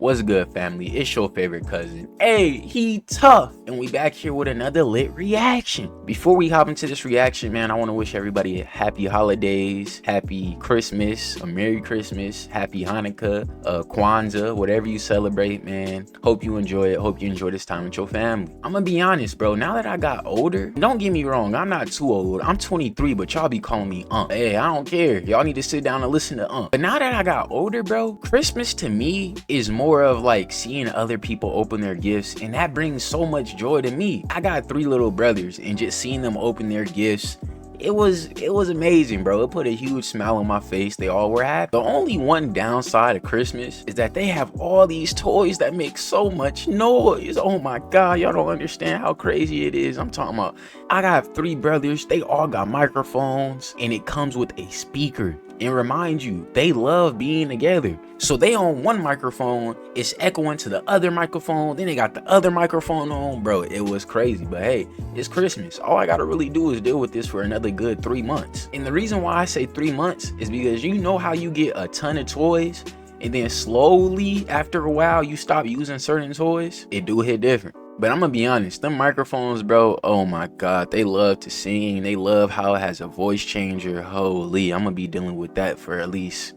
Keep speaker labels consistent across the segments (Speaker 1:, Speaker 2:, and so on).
Speaker 1: What's good, family? It's your favorite cousin, AyeHeTuff, and we back here with another lit reaction. Before we hop into this reaction, man, I want to wish everybody a happy holidays, happy Christmas, a Merry Christmas, happy Hanukkah, Kwanzaa, whatever you celebrate, man. Hope you enjoy it. Hope you enjoy this time with your family. I'm gonna be honest, bro. Now that I got older, don't get me wrong, I'm not too old. I'm 23, but y'all be calling me Hey, I don't care. Y'all need to sit down and listen to But now that I got older, bro, Christmas to me is more of like seeing other people open their gifts, and that brings so much joy to me. I got 3 little brothers, and just seeing them open their gifts, it was amazing, bro. It put a huge smile on my face. They all were happy. The only one downside of Christmas is that they have all these toys that make so much noise. Oh my god, y'all don't understand how crazy it is. I'm talking about, I got 3 brothers, they all got microphones, and it comes with a speaker. And remind you, they love being together. So they on one microphone, it's echoing to the other microphone, then they got the other microphone on. Bro, it was crazy. But hey, it's Christmas. All I gotta really do is deal with this for another good 3 months. And the reason why I say 3 months is because you know how you get a ton of toys, and then slowly after a while you stop using certain toys? It do hit different. But I'm gonna be honest, them microphones, bro, oh my god, they love to sing. They love how it has a voice changer. Holy, I'm gonna be dealing with that for at least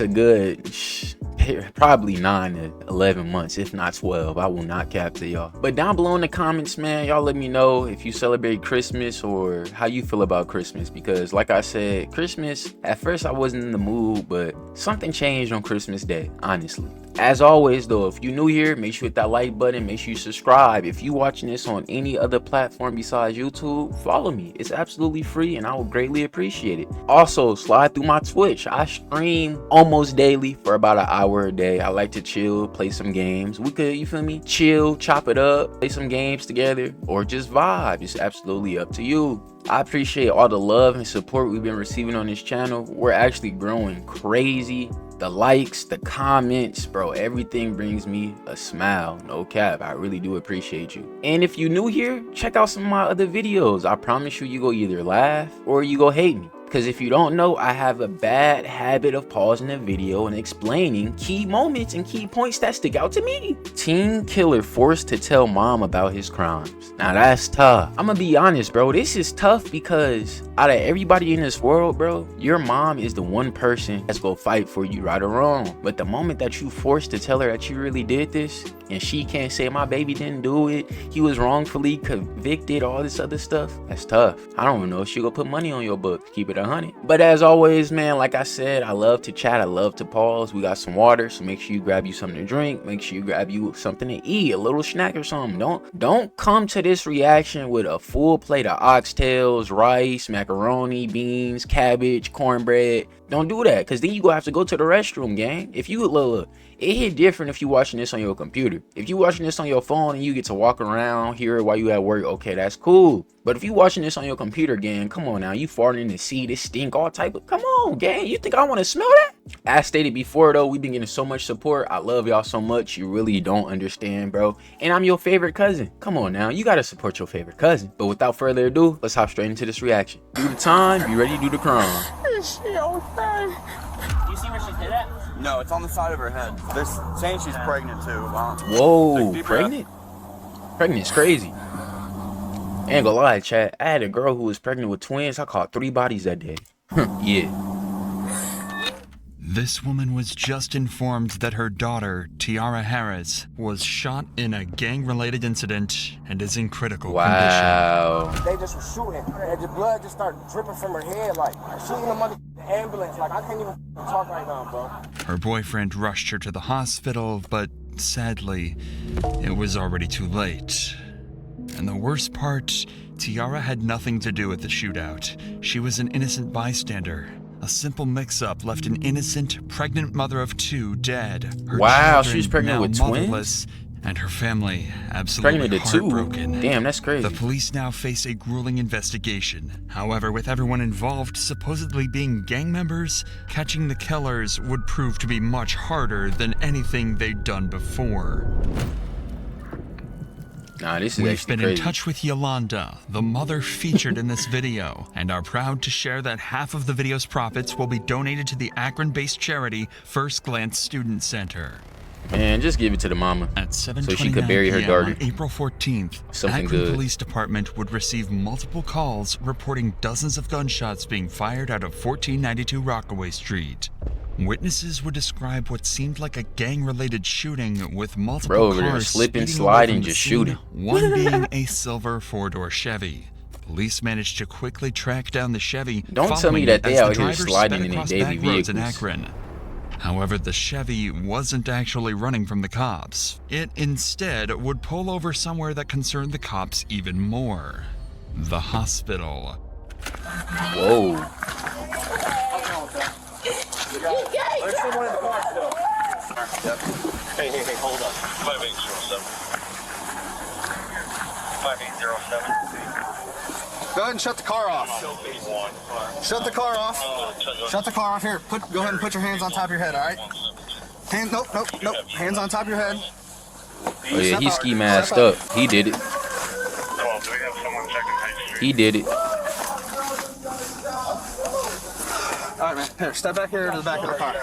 Speaker 1: a good probably 9 to 11 months, if not 12. I will not cap to y'all. But down below in the comments, man, y'all let me know if you celebrate Christmas or how you feel about Christmas, because like I said, Christmas, at first I wasn't in the mood, but something changed on Christmas Day, honestly. As always though, if you're new here, make sure you hit that like button, make sure you subscribe. If you watching this on any other platform besides YouTube, follow me. It's absolutely free and I will greatly appreciate it. Also, slide through my Twitch. I stream almost daily for about an hour a day. I like to chill, play some games. We could, you feel me, chill, chop it up, play some games together, or just vibe. It's absolutely up to you. I appreciate all the love and support we've been receiving on this channel. We're actually growing crazy. The likes, the comments, bro, everything brings me a smile. No cap, I really do appreciate you. And if you're new here, check out some of my other videos. I promise you, you go either laugh or you go hate me. Because if you don't know, I have a bad habit of pausing a video and explaining key moments and key points that stick out to me. Teen killer forced to tell mom about his crimes. Now that's tough. I'm gonna be honest, bro. This is tough because out of everybody in this world, bro, your mom is the one person that's gonna fight for you, right or wrong. But the moment that you forced to tell her that you really did this, and she can't say my baby didn't do it, he was wrongfully convicted, all this other stuff, that's tough. I don't even know if she gonna put money on your book. Keep it 100. But as always, man, like I said, I love to chat, I love to pause. We got some water, so make sure you grab you something to drink, make sure you grab you something to eat, a little snack or something. Don't come to this reaction with a full plate of oxtails, rice, macaroni, beans, cabbage, cornbread. Don't do that, because then you gonna have to go to the restroom, gang. If you look, it hit different if you watching this on your computer. If you watching this on your phone and you get to walk around here while you at work, okay, that's cool. But if you watching this on your computer, gang, come on now, you farting in the seat, it stink, all type of, come on, gang, you think I want to smell that? As stated before though, we've been getting so much support. I love y'all so much, you really don't understand, bro. And I'm your favorite cousin. Come on now, you gotta support your favorite cousin. But without further ado, let's hop straight into this reaction. Do the time, be ready to do the crime.
Speaker 2: Is she okay?
Speaker 3: You see where she's hit at?
Speaker 2: No, it's on the side of her head. They're saying she's pregnant too.
Speaker 1: Whoa, pregnant? Pregnant's crazy. Ain't gonna lie, chat. I had a girl who was pregnant with twins. I caught 3 bodies that day. Yeah.
Speaker 4: This woman was just informed that her daughter, Tiara Harris, was shot in a gang-related incident and is in critical condition.
Speaker 5: They just were shooting, and the blood just started dripping from her head, like shooting the ambulance. Like I can't even talk right now, bro.
Speaker 4: Her boyfriend rushed her to the hospital, but sadly, it was already too late. And the worst part, Tiara had nothing to do with the shootout. She was an innocent bystander. A simple mix-up left an innocent, pregnant mother of 2 dead. Her
Speaker 1: wow, she's pregnant with
Speaker 4: twins? And her family absolutely heartbroken.
Speaker 1: Damn, that's crazy.
Speaker 4: The police now face a grueling investigation. However, with everyone involved supposedly being gang members, catching the killers would prove to be much harder than anything they'd done before.
Speaker 1: Nah, this is
Speaker 4: We've been
Speaker 1: crazy.
Speaker 4: in touch with Yolanda, the mother featured in this video, and are proud to share that half of the video's profits will be donated to the Akron-based charity First Glance Student Center.
Speaker 1: Man, just give it to the mama
Speaker 4: At
Speaker 1: so
Speaker 4: 7:29
Speaker 1: she could bury her
Speaker 4: p.m.
Speaker 1: daughter.
Speaker 4: on April 14th,
Speaker 1: Something
Speaker 4: Akron
Speaker 1: good.
Speaker 4: Police Department would receive multiple calls reporting dozens of gunshots being fired out of 1492 Rockaway Street. Witnesses would describe what seemed like a gang-related shooting with multiple
Speaker 1: Bro, over there
Speaker 4: cars
Speaker 1: slipping,
Speaker 4: speeding away
Speaker 1: sliding,
Speaker 4: from the
Speaker 1: just
Speaker 4: scene,
Speaker 1: shooting.
Speaker 4: one being a silver four-door Chevy. Police managed to quickly track down the Chevy.
Speaker 1: Don't tell me that they
Speaker 4: as the
Speaker 1: out here
Speaker 4: driver
Speaker 1: sliding
Speaker 4: sped
Speaker 1: in their
Speaker 4: across
Speaker 1: daily
Speaker 4: back roads in
Speaker 1: vehicles.
Speaker 4: Akron. However, the Chevy wasn't actually running from the cops. It instead would pull over somewhere that concerned the cops even more. The hospital.
Speaker 1: Whoa.
Speaker 5: There's someone in the car still.
Speaker 2: Hey, hold up. 5807. 5807.
Speaker 6: Go ahead and shut the car off. Shut the car off. Shut the car off. Here, go ahead and put your hands on top of your head, all right? Nope. Hands on top of your head.
Speaker 1: Oh yeah, he ski masked up. He did it. He did it.
Speaker 6: All right, man. Here, step back here to the back of the car.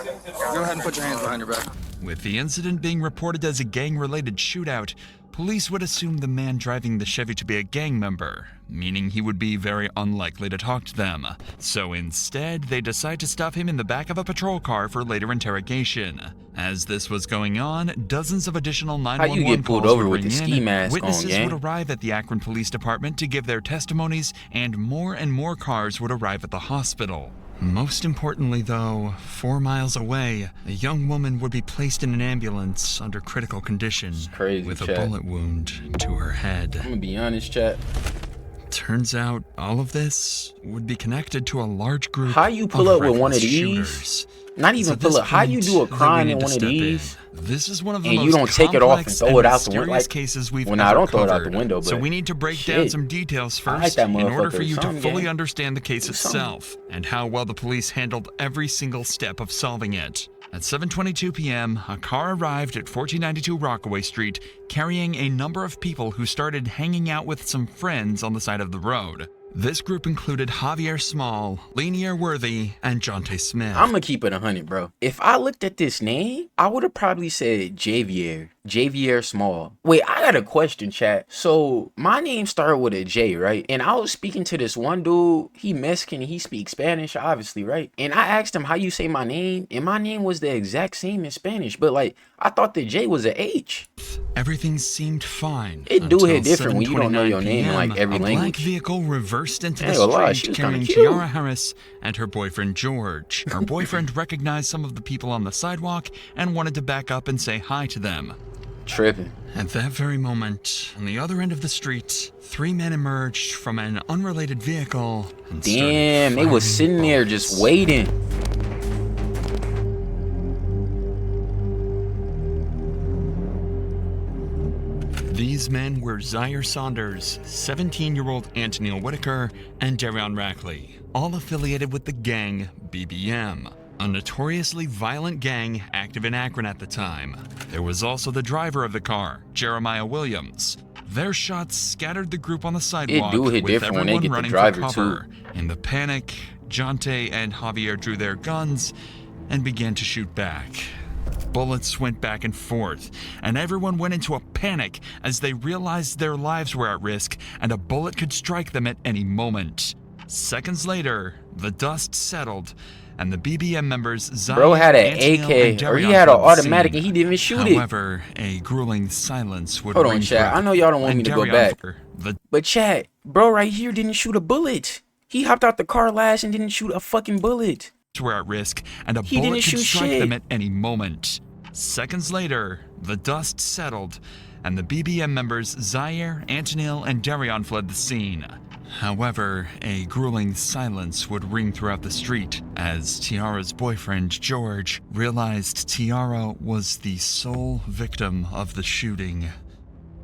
Speaker 6: Go ahead and put your hands behind your back.
Speaker 4: With the incident being reported as a gang-related shootout, police would assume the man driving the Chevy to be a gang member, meaning he would be very unlikely to talk to them. So instead, they decide to stuff him in the back of a patrol car for later interrogation. As this was going on, dozens of additional 911
Speaker 1: you get pulled
Speaker 4: calls
Speaker 1: over
Speaker 4: would
Speaker 1: with the
Speaker 4: ring
Speaker 1: ski
Speaker 4: in.
Speaker 1: mask on,
Speaker 4: Witnesses
Speaker 1: gang?
Speaker 4: would arrive at the Akron Police Department to give their testimonies, and more cars would arrive at the hospital. Most importantly, though, 4 miles away, a young woman would be placed in an ambulance under critical condition
Speaker 1: crazy,
Speaker 4: with a
Speaker 1: chat.
Speaker 4: bullet wound to her head.
Speaker 1: I'm gonna be honest, chat.
Speaker 4: Turns out all of this would be connected to a large group
Speaker 1: How you pull
Speaker 4: of
Speaker 1: up with one of
Speaker 4: reckless
Speaker 1: these?
Speaker 4: shooters.
Speaker 1: Not
Speaker 4: It's
Speaker 1: even
Speaker 4: at
Speaker 1: pull
Speaker 4: this
Speaker 1: up. How you
Speaker 4: point
Speaker 1: do a
Speaker 4: that we
Speaker 1: crime
Speaker 4: need
Speaker 1: in
Speaker 4: to
Speaker 1: one of
Speaker 4: step in.
Speaker 1: these?
Speaker 4: This is one of the
Speaker 1: And
Speaker 4: most
Speaker 1: you don't take it off and
Speaker 4: complex
Speaker 1: throw it out the
Speaker 4: mysterious
Speaker 1: window, like-
Speaker 4: cases we've
Speaker 1: Well, nah,
Speaker 4: ever
Speaker 1: don't throw it out the
Speaker 4: covered.
Speaker 1: window,
Speaker 4: So
Speaker 1: but
Speaker 4: we need to break down
Speaker 1: shit.
Speaker 4: some details
Speaker 1: I like
Speaker 4: first
Speaker 1: that
Speaker 4: in order for
Speaker 1: motherfucker.
Speaker 4: you to
Speaker 1: Something,
Speaker 4: fully
Speaker 1: gang.
Speaker 4: understand the case
Speaker 1: Do something.
Speaker 4: itself and how well the police handled every single step of solving it. At 7:22 p.m., a car arrived at 1492 Rockaway Street carrying a number of people who started hanging out with some friends on the side of the road. This group included Javier Small, Lanier Worthy, and Jonte Smith.
Speaker 1: I'm gonna keep it 100, bro. If I looked at this name, I would have probably said Javier Small. Wait, I got a question, chat. So my name started with a J, right? And I was speaking to this one dude. He Mexican. He speaks Spanish, obviously, right? And I asked him how you say my name, and my name was the exact same in Spanish. But like, I thought the J was a H.
Speaker 4: Everything seemed fine.
Speaker 1: It do hit
Speaker 4: until
Speaker 1: different when you don't know your name in,
Speaker 4: 7:29
Speaker 1: like, every
Speaker 4: a black
Speaker 1: language.
Speaker 4: vehicle reversed into
Speaker 1: I
Speaker 4: the
Speaker 1: ain't gonna lie, she
Speaker 4: street
Speaker 1: was kinda
Speaker 4: carrying
Speaker 1: cute.
Speaker 4: Tiara Harris and her boyfriend George. Her boyfriend recognized some of the people on the sidewalk and wanted to back up and say hi to them.
Speaker 1: Tripping.
Speaker 4: At that very moment, on the other end of the street, 3 men emerged from an unrelated vehicle and
Speaker 1: Damn, they was
Speaker 4: started
Speaker 1: sitting there
Speaker 4: firing
Speaker 1: just
Speaker 4: bullets.
Speaker 1: waiting.
Speaker 4: These men were Zaire Saunders, 17-year-old Anthony Whitaker, and Darion Rackley, all affiliated with the gang BBM, a notoriously violent gang active in Akron at the time. There was also the driver of the car, Jeremiah Williams. Their shots scattered the group on the sidewalk,
Speaker 1: do hit
Speaker 4: with
Speaker 1: different when they
Speaker 4: everyone
Speaker 1: get the
Speaker 4: running
Speaker 1: driver,
Speaker 4: for cover. In the panic, Jonte and Javier drew their guns and began to shoot back. Bullets went back and forth, and everyone went into a panic as they realized their lives were at risk and a bullet could strike them at any moment. Seconds later, the dust settled, and the BBM members Zaire,
Speaker 1: Bro had an
Speaker 4: Antonio, and
Speaker 1: AK, or he
Speaker 4: Darion
Speaker 1: had an
Speaker 4: fled the
Speaker 1: automatic,
Speaker 4: scene.
Speaker 1: and he didn't even shoot it.
Speaker 4: However, a grueling silence would
Speaker 1: Hold on,
Speaker 4: ring
Speaker 1: chat.
Speaker 4: throughout
Speaker 1: I know y'all don't want me
Speaker 4: and
Speaker 1: to go
Speaker 4: Darion
Speaker 1: back.
Speaker 4: the
Speaker 1: But chat, bro right here didn't shoot a bullet. He hopped out the car last and didn't shoot a fucking bullet.
Speaker 4: were at risk, and a
Speaker 1: He
Speaker 4: bullet
Speaker 1: didn't
Speaker 4: could
Speaker 1: shoot
Speaker 4: strike
Speaker 1: shit.
Speaker 4: them at any moment. Seconds later, the dust settled, and the BBM members Zaire, Antonil, and Darion fled the scene. However, a grueling silence would ring throughout the street as Tiara's boyfriend, George, realized Tiara was the sole victim of the shooting.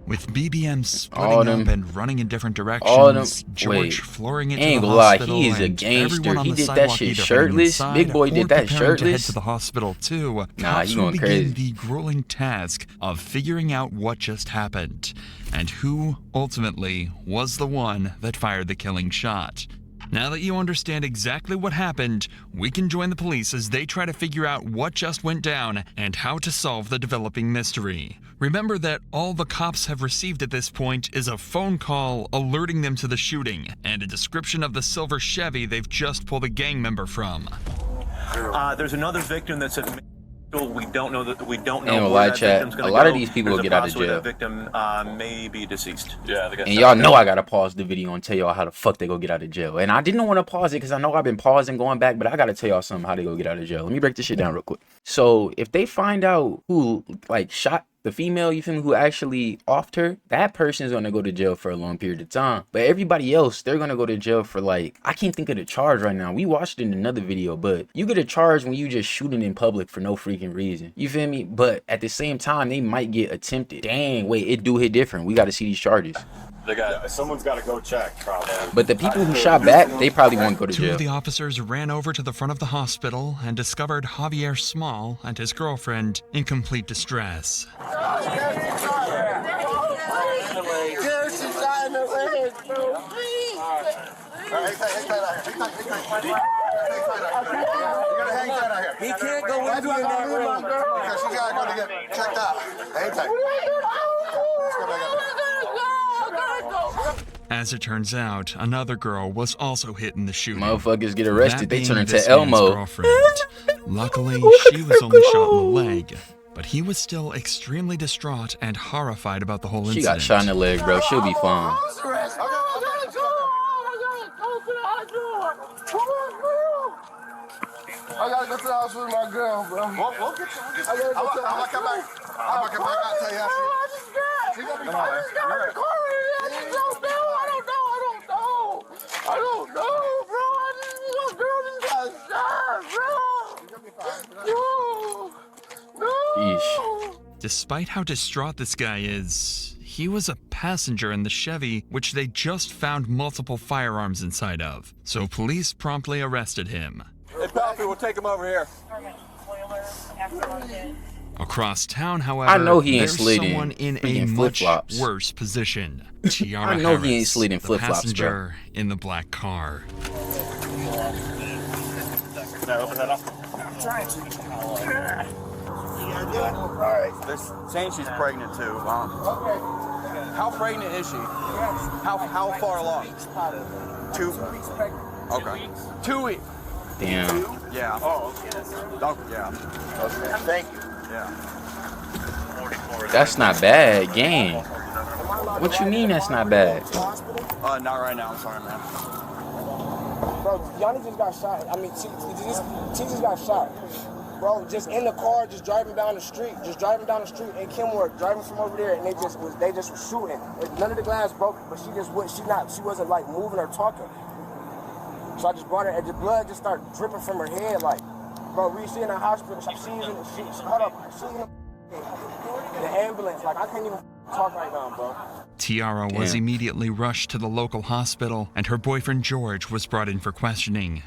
Speaker 4: With BBM splitting up and running in different directions, George flooring into
Speaker 1: ain't
Speaker 4: the
Speaker 1: gonna lie,
Speaker 4: hospital,
Speaker 1: he is a
Speaker 4: and
Speaker 1: gangster.
Speaker 4: everyone on
Speaker 1: He
Speaker 4: the
Speaker 1: did that
Speaker 4: sidewalk
Speaker 1: shit
Speaker 4: either heading
Speaker 1: shirtless.
Speaker 4: inside
Speaker 1: Big boy
Speaker 4: or
Speaker 1: did that
Speaker 4: preparing to head
Speaker 1: shirtless.
Speaker 4: to the hospital too.
Speaker 1: Nah,
Speaker 4: Cops
Speaker 1: you
Speaker 4: will
Speaker 1: going
Speaker 4: begin
Speaker 1: crazy.
Speaker 4: the grueling task of figuring out what just happened and who ultimately was the one that fired the killing shot. Now that you understand exactly what happened, we can join the police as they try to figure out what just went down and how to solve the developing mystery. Remember that all the cops have received at this point is a phone call alerting them to the shooting and a description of the silver Chevy they've just pulled a gang member from.
Speaker 7: There's another victim that's at we don't know that we don't know.
Speaker 1: Ain't gonna lie, chat. A lot of these people will get out of jail.
Speaker 7: That victim may be deceased. Yeah,
Speaker 1: and y'all know I gotta pause the video and tell y'all how the fuck they go get out of jail. And I didn't want to pause it because I know I've been pausing going back, but I gotta tell y'all something how they go get out of jail. Let me break this shit down real quick. So if they find out who like shot the female, you feel me, who actually offed her, that person is gonna go to jail for a long period of time. But everybody else, they're gonna go to jail for like, I can't think of the charge right now. We watched it in another video, but you get a charge when you just shooting in public for no freaking reason. You feel me? But at the same time, they might get attempted. Dang, wait, it do hit different. We gotta see these charges.
Speaker 8: Someone's got to go check, probably.
Speaker 1: But the people who shot back, they probably won't go to jail.
Speaker 4: Two of the officers ran over to the front of the hospital and discovered Javier Small and his girlfriend in complete distress.
Speaker 5: He can't go with you in that room
Speaker 6: because she got to go to get checked out. Hang tight. Let's go back up.
Speaker 4: As it turns out, another girl was also hit in the shooting.
Speaker 1: Motherfuckers get arrested, they turn into
Speaker 4: this
Speaker 1: Elmo.
Speaker 4: man's girlfriend. Luckily, she was only shot in the leg, but he was still extremely distraught and horrified about the whole incident.
Speaker 1: She got shot in the leg, bro. She'll be fine.
Speaker 5: I gotta go to the house with my girl, bro.
Speaker 6: We'll get you. I'm gonna come back. I'm gonna come back. I'll tell you after. She's gonna be fine.
Speaker 5: I don't know, bro. Your girl just got shot, bro.
Speaker 6: She's gonna be fine.
Speaker 5: No.
Speaker 1: Yeesh.
Speaker 4: Despite how distraught this guy is, he was a passenger in the Chevy, which they just found multiple firearms inside of. So police promptly arrested him.
Speaker 2: Hey, Palpy, we'll take him over here.
Speaker 4: Across town, however,
Speaker 1: I know he ain't
Speaker 4: there's
Speaker 1: slid in
Speaker 4: someone in a
Speaker 1: freaking
Speaker 4: much
Speaker 1: flip-flops.
Speaker 4: worse position. Tiara
Speaker 1: I know he ain't
Speaker 4: Harris,
Speaker 1: slid in
Speaker 4: the
Speaker 1: flip-flops,
Speaker 4: passenger in the black car.
Speaker 8: Can I open that up?
Speaker 2: Alright. They're saying she's pregnant too. How pregnant is she? How far along? 2 weeks pregnant. Okay. 2 weeks.
Speaker 1: Damn.
Speaker 2: Yeah. Oh, okay. Yeah. Okay. Thank you. Yeah.
Speaker 1: That's not bad, gang. What you mean that's not bad?
Speaker 2: Not right now. I'm sorry, man.
Speaker 5: Bro, Yanni just got shot. I mean, T just got shot. Bro, just in the car, just driving down the street, in Kenmore, driving from over there, and they just was shooting. None of the glass broke, but she wasn't like moving or talking. So I just brought her, and the blood just started dripping from her head, like, bro, we see in the hospital, she's in the ambulance, like, I can't even talk right now, bro.
Speaker 4: Tiara was immediately rushed to the local hospital, and her boyfriend George was brought in for questioning.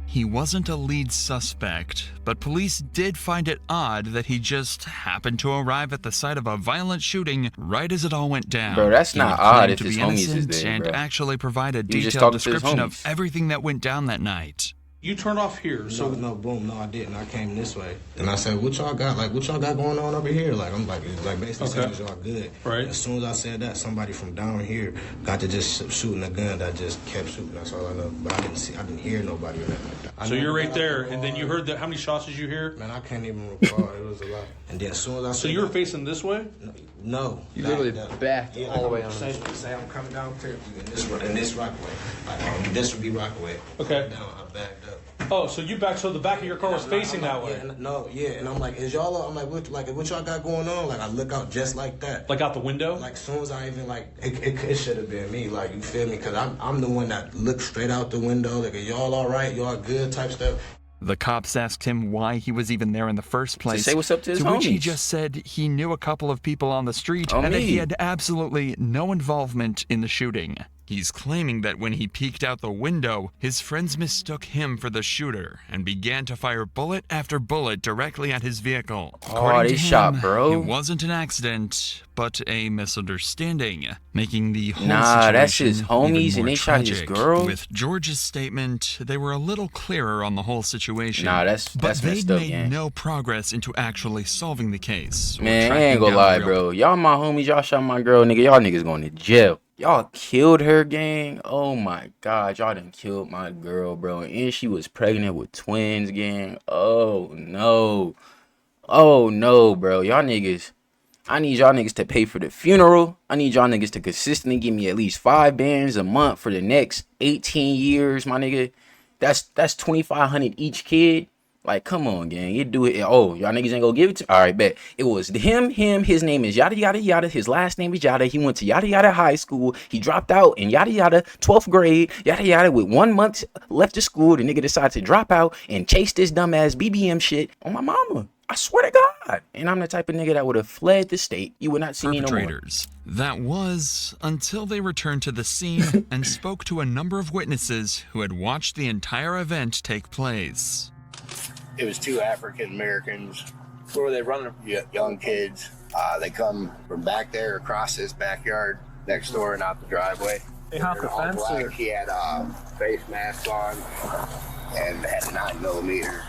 Speaker 4: He wasn't a lead suspect, but police did find it odd that he just happened to arrive at the site of a violent shooting right as it all went down.
Speaker 1: Bro, that's
Speaker 4: He
Speaker 1: not
Speaker 4: would
Speaker 1: odd
Speaker 4: claim
Speaker 1: if
Speaker 4: to
Speaker 1: his
Speaker 4: be
Speaker 1: homies is
Speaker 4: innocent
Speaker 1: there,
Speaker 4: and
Speaker 1: bro.
Speaker 4: actually provide a
Speaker 1: He was just
Speaker 4: detailed
Speaker 1: talking to his
Speaker 4: description of
Speaker 1: homies.
Speaker 4: everything that went down that night.
Speaker 9: You turned off here, so
Speaker 10: No, I didn't. I came this way, and I said, "What y'all got? Like, what y'all got going on over here?" Like, I'm like basically saying, "Y'all good?"
Speaker 9: Right.
Speaker 10: As soon as I said that, somebody from down here got to just shooting a gun that just kept shooting. That's all I know. But I didn't hear nobody or nothing like that.
Speaker 9: So you're right there, and then you heard that. How many shots did you hear?
Speaker 10: Man, I can't even recall. It was a lot. And then as soon as I said,
Speaker 9: So you were facing this way?
Speaker 10: No.
Speaker 1: You literally backed all the way on.
Speaker 10: Say I'm coming down Fairview in this Rockaway. Like, this would be Rockaway.
Speaker 9: Okay.
Speaker 10: Down, I backed up.
Speaker 9: Oh, so you backed. So the back of your car was facing that way.
Speaker 10: And I'm like, is y'all? I'm like, what y'all got going on? Like, I look out just like that.
Speaker 9: Like out the window?
Speaker 10: Like, as soon as I even it should have been me. Like, you feel me? Because I'm the one that looked straight out the window. Like, are y'all all right? Y'all good? Type stuff.
Speaker 4: The cops asked him why he was even there in the first place.
Speaker 1: say what's up to his
Speaker 4: which he
Speaker 1: homies.
Speaker 4: just said he knew a couple of people on the street
Speaker 1: Oh,
Speaker 4: and that
Speaker 1: me.
Speaker 4: he had absolutely no involvement in the shooting. He's claiming that when he peeked out the window, his friends mistook him for the shooter and began to fire bullet after bullet directly at his vehicle. According to him,
Speaker 1: shot, bro.
Speaker 4: It wasn't an accident, but a misunderstanding, making the whole
Speaker 1: Nah, that's his
Speaker 4: situation even
Speaker 1: homies
Speaker 4: more
Speaker 1: and they shot his
Speaker 4: tragic.
Speaker 1: girl?
Speaker 4: With George's statement, they were a little clearer on the whole situation.
Speaker 1: Nah, that's
Speaker 4: but they'd
Speaker 1: messed up,
Speaker 4: made
Speaker 1: gang.
Speaker 4: no progress into actually solving the case. or
Speaker 1: Man, I
Speaker 4: tracking
Speaker 1: ain't gonna
Speaker 4: down the
Speaker 1: lie,
Speaker 4: real
Speaker 1: bro. Y'all my homies, y'all shot my girl, nigga. Y'all niggas going to jail. Y'all killed her, gang. Oh my god, y'all done killed my girl, bro. And she was pregnant with twins, gang. Oh no. Oh no, bro. Y'all niggas. I need y'all niggas to pay for the funeral. I need y'all niggas to consistently give me at least 5 bands a month for the next 18 years, my nigga. That's $2,500 each kid. Like, come on, gang. You do it. Oh, y'all niggas ain't gonna give it to. All right, bet. It was him. His name is yada yada yada. His last name is yada. He went to yada yada high school. He dropped out in yada yada 12th grade. Yada yada. With 1 month left of school, the nigga decided to drop out and chase this dumbass BBM shit on my mama. I swear to God. And I'm the type of nigga that would have fled the state. You would not see me no more.
Speaker 4: Perpetrators. That was until they returned to the scene and spoke to a number of witnesses who had watched the entire event take place.
Speaker 11: It was 2 African Americans.
Speaker 7: Where were they running?
Speaker 11: Young kids. They come from back there across this backyard next door and out the driveway.
Speaker 7: They hopped the fence? Or?
Speaker 11: He had a face mask on and had a 9mm.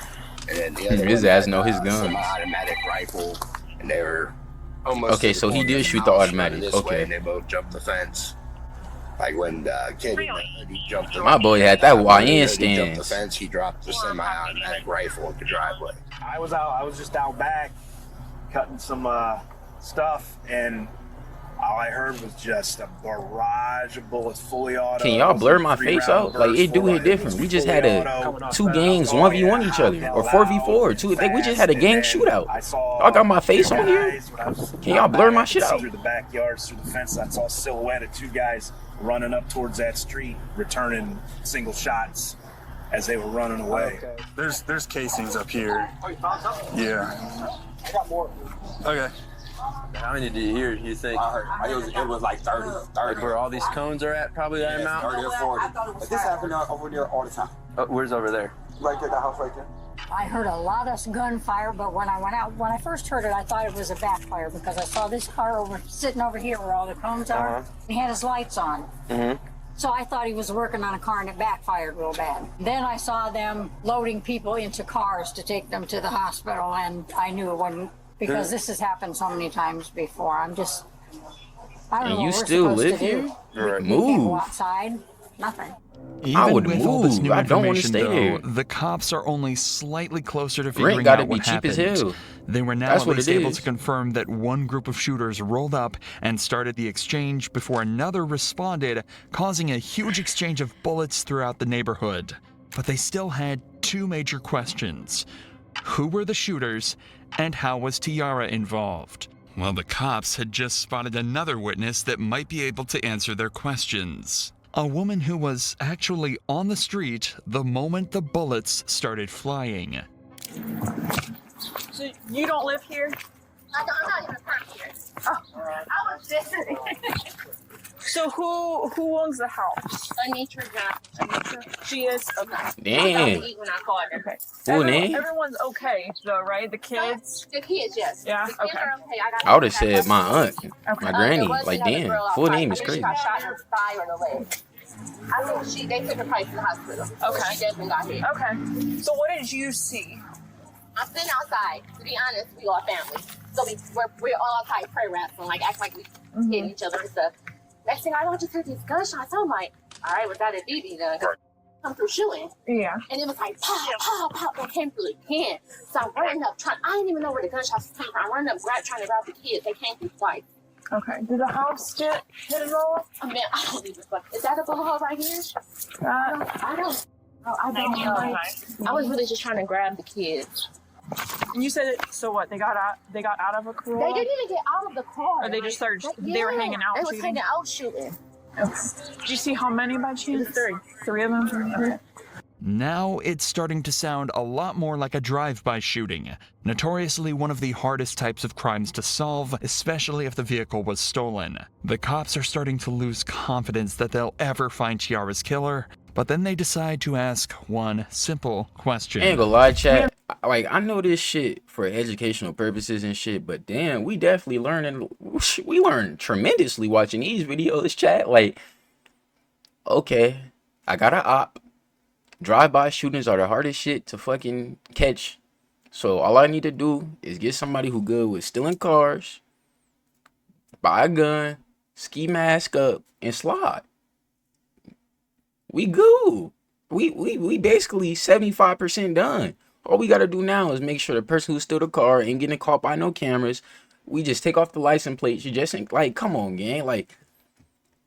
Speaker 11: And then the other
Speaker 1: his
Speaker 11: one
Speaker 1: ass
Speaker 11: had,
Speaker 1: know his guns.
Speaker 11: Semi-automatic rifle, and they were almost.
Speaker 1: Okay, so he did shoot the automatic.
Speaker 11: This
Speaker 1: Okay.
Speaker 11: way, and they both jumped the fence. Like when the kid he jumped the
Speaker 1: My boy had that YN
Speaker 11: He jumped
Speaker 1: stance.
Speaker 11: the fence. He dropped the semi-automatic rifle at the driveway.
Speaker 7: I was just out back cutting some stuff, and all I heard was just a barrage of bullets, fully auto.
Speaker 1: Can y'all blur my face out? Like, it do hit different. We just had two gangs 1v1 each other, or 4v4. We just had a gang shootout. Y'all got my face on here? Can y'all blur my shit out?
Speaker 7: Through the backyards, through the fence, I saw a silhouette of 2 guys running up towards that street, returning single shots as they were running away.
Speaker 12: There's casings up here. Yeah.
Speaker 5: I got more.
Speaker 12: Okay.
Speaker 13: How many did you hear, you think?
Speaker 11: I heard it was like 30.
Speaker 13: Like where all these cones are at, probably that amount?
Speaker 11: 30 or 40. But this happened over there all the time.
Speaker 13: Where's over there?
Speaker 11: Right there, the house right there.
Speaker 14: I heard a lot of gunfire, but when I went out, when I first heard it, I thought it was a backfire because I saw this car sitting over here where all the cones are. He had his lights on. So I thought he was working on a car and it backfired real bad. Then I saw them loading people into cars to take them to the hospital, and I knew it wasn't, because this has happened so many times before. I don't know
Speaker 1: And
Speaker 14: what
Speaker 1: you
Speaker 14: we're
Speaker 1: still
Speaker 14: supposed
Speaker 1: live
Speaker 14: to
Speaker 1: here?
Speaker 14: do.
Speaker 1: Right.
Speaker 14: We can't go
Speaker 1: Move.
Speaker 14: outside. Nothing.
Speaker 4: Even
Speaker 1: would
Speaker 4: with all this
Speaker 1: move.
Speaker 4: new
Speaker 1: I don't wanna
Speaker 4: information,
Speaker 1: stay
Speaker 4: though,
Speaker 1: here.
Speaker 4: the cops are only slightly closer to figuring
Speaker 1: gotta
Speaker 4: out
Speaker 1: be
Speaker 4: what
Speaker 1: cheap as
Speaker 4: happened.
Speaker 1: hell.
Speaker 4: They were now
Speaker 1: That's
Speaker 4: at
Speaker 1: what
Speaker 4: least
Speaker 1: it
Speaker 4: able
Speaker 1: is.
Speaker 4: to confirm that one group of shooters rolled up and started the exchange before another responded, causing a huge exchange of bullets throughout the neighborhood. But they still had 2 major questions. Who were the shooters, and how was Tiara involved? Well, the cops had just spotted another witness that might be able to answer their questions. A woman who was actually on the street the moment the bullets started flying.
Speaker 15: So you don't live here?
Speaker 16: I'm not even from here. Oh, I was just.
Speaker 15: So who owns the house?
Speaker 16: Anitra Johnson.
Speaker 15: She is? Okay.
Speaker 1: Damn.
Speaker 16: I eat when I call her.
Speaker 15: Okay.
Speaker 1: Full name?
Speaker 15: Everyone's okay though, right? The kids?
Speaker 16: The kids, yes.
Speaker 15: Yeah,
Speaker 16: The kids
Speaker 15: okay.
Speaker 16: are okay.
Speaker 1: I would have said my aunt, my
Speaker 16: There
Speaker 1: granny.
Speaker 16: was
Speaker 1: Like,
Speaker 16: another
Speaker 1: damn,
Speaker 16: girl
Speaker 1: full
Speaker 16: outside.
Speaker 1: name
Speaker 16: I
Speaker 1: is
Speaker 16: think
Speaker 1: crazy.
Speaker 16: She got shot in the thigh or the leg. I think they took her probably to the hospital.
Speaker 15: Okay.
Speaker 16: She definitely got hit.
Speaker 15: Okay. So what did you see?
Speaker 16: I'm sitting outside. To be honest, we all family. So we're all outside prayer wrestling, like act like we hitting each other and stuff. Next thing I know, I just heard these gunshots. I'm like, all right, was that a BB gun? Come through shooting.
Speaker 15: Yeah.
Speaker 16: And it was like pow, pow, pow. They came through again. So I'm running up, I didn't even know where the gunshots came from. I'm running up, trying to grab the kids. They came through twice.
Speaker 15: Okay. Did the house get hit at all?
Speaker 16: I mean, I don't even fuck. Is that a bullet right here? I don't know. I was really just trying to grab the kids.
Speaker 15: And you said it. So what? They got out of a car.
Speaker 16: They didn't even get out of the car.
Speaker 15: Or they just started. They were hanging out.
Speaker 16: They was
Speaker 15: shooting?
Speaker 16: hanging out shooting.
Speaker 15: Okay. Did you see how many by chance? 3. 3 of them. Okay.
Speaker 4: Now it's starting to sound a lot more like a drive-by shooting, notoriously one of the hardest types of crimes to solve, especially if the vehicle was stolen. The cops are starting to lose confidence that they'll ever find Tiara's killer, but then they decide to ask one simple question.
Speaker 1: Ain't gonna lie, chat. Like, I know this shit for educational purposes and shit, but damn, we definitely we learn tremendously watching these videos, chat. Like, okay, I got an op. Drive-by shootings are the hardest shit to fucking catch. So all I need to do is get somebody who good with stealing cars, buy a gun, ski mask up, and slide. We good. We basically 75% done. All we gotta do now is make sure the person who stole the car ain't getting caught by no cameras. We just take off the license plates. You just ain't like, come on, gang. Like,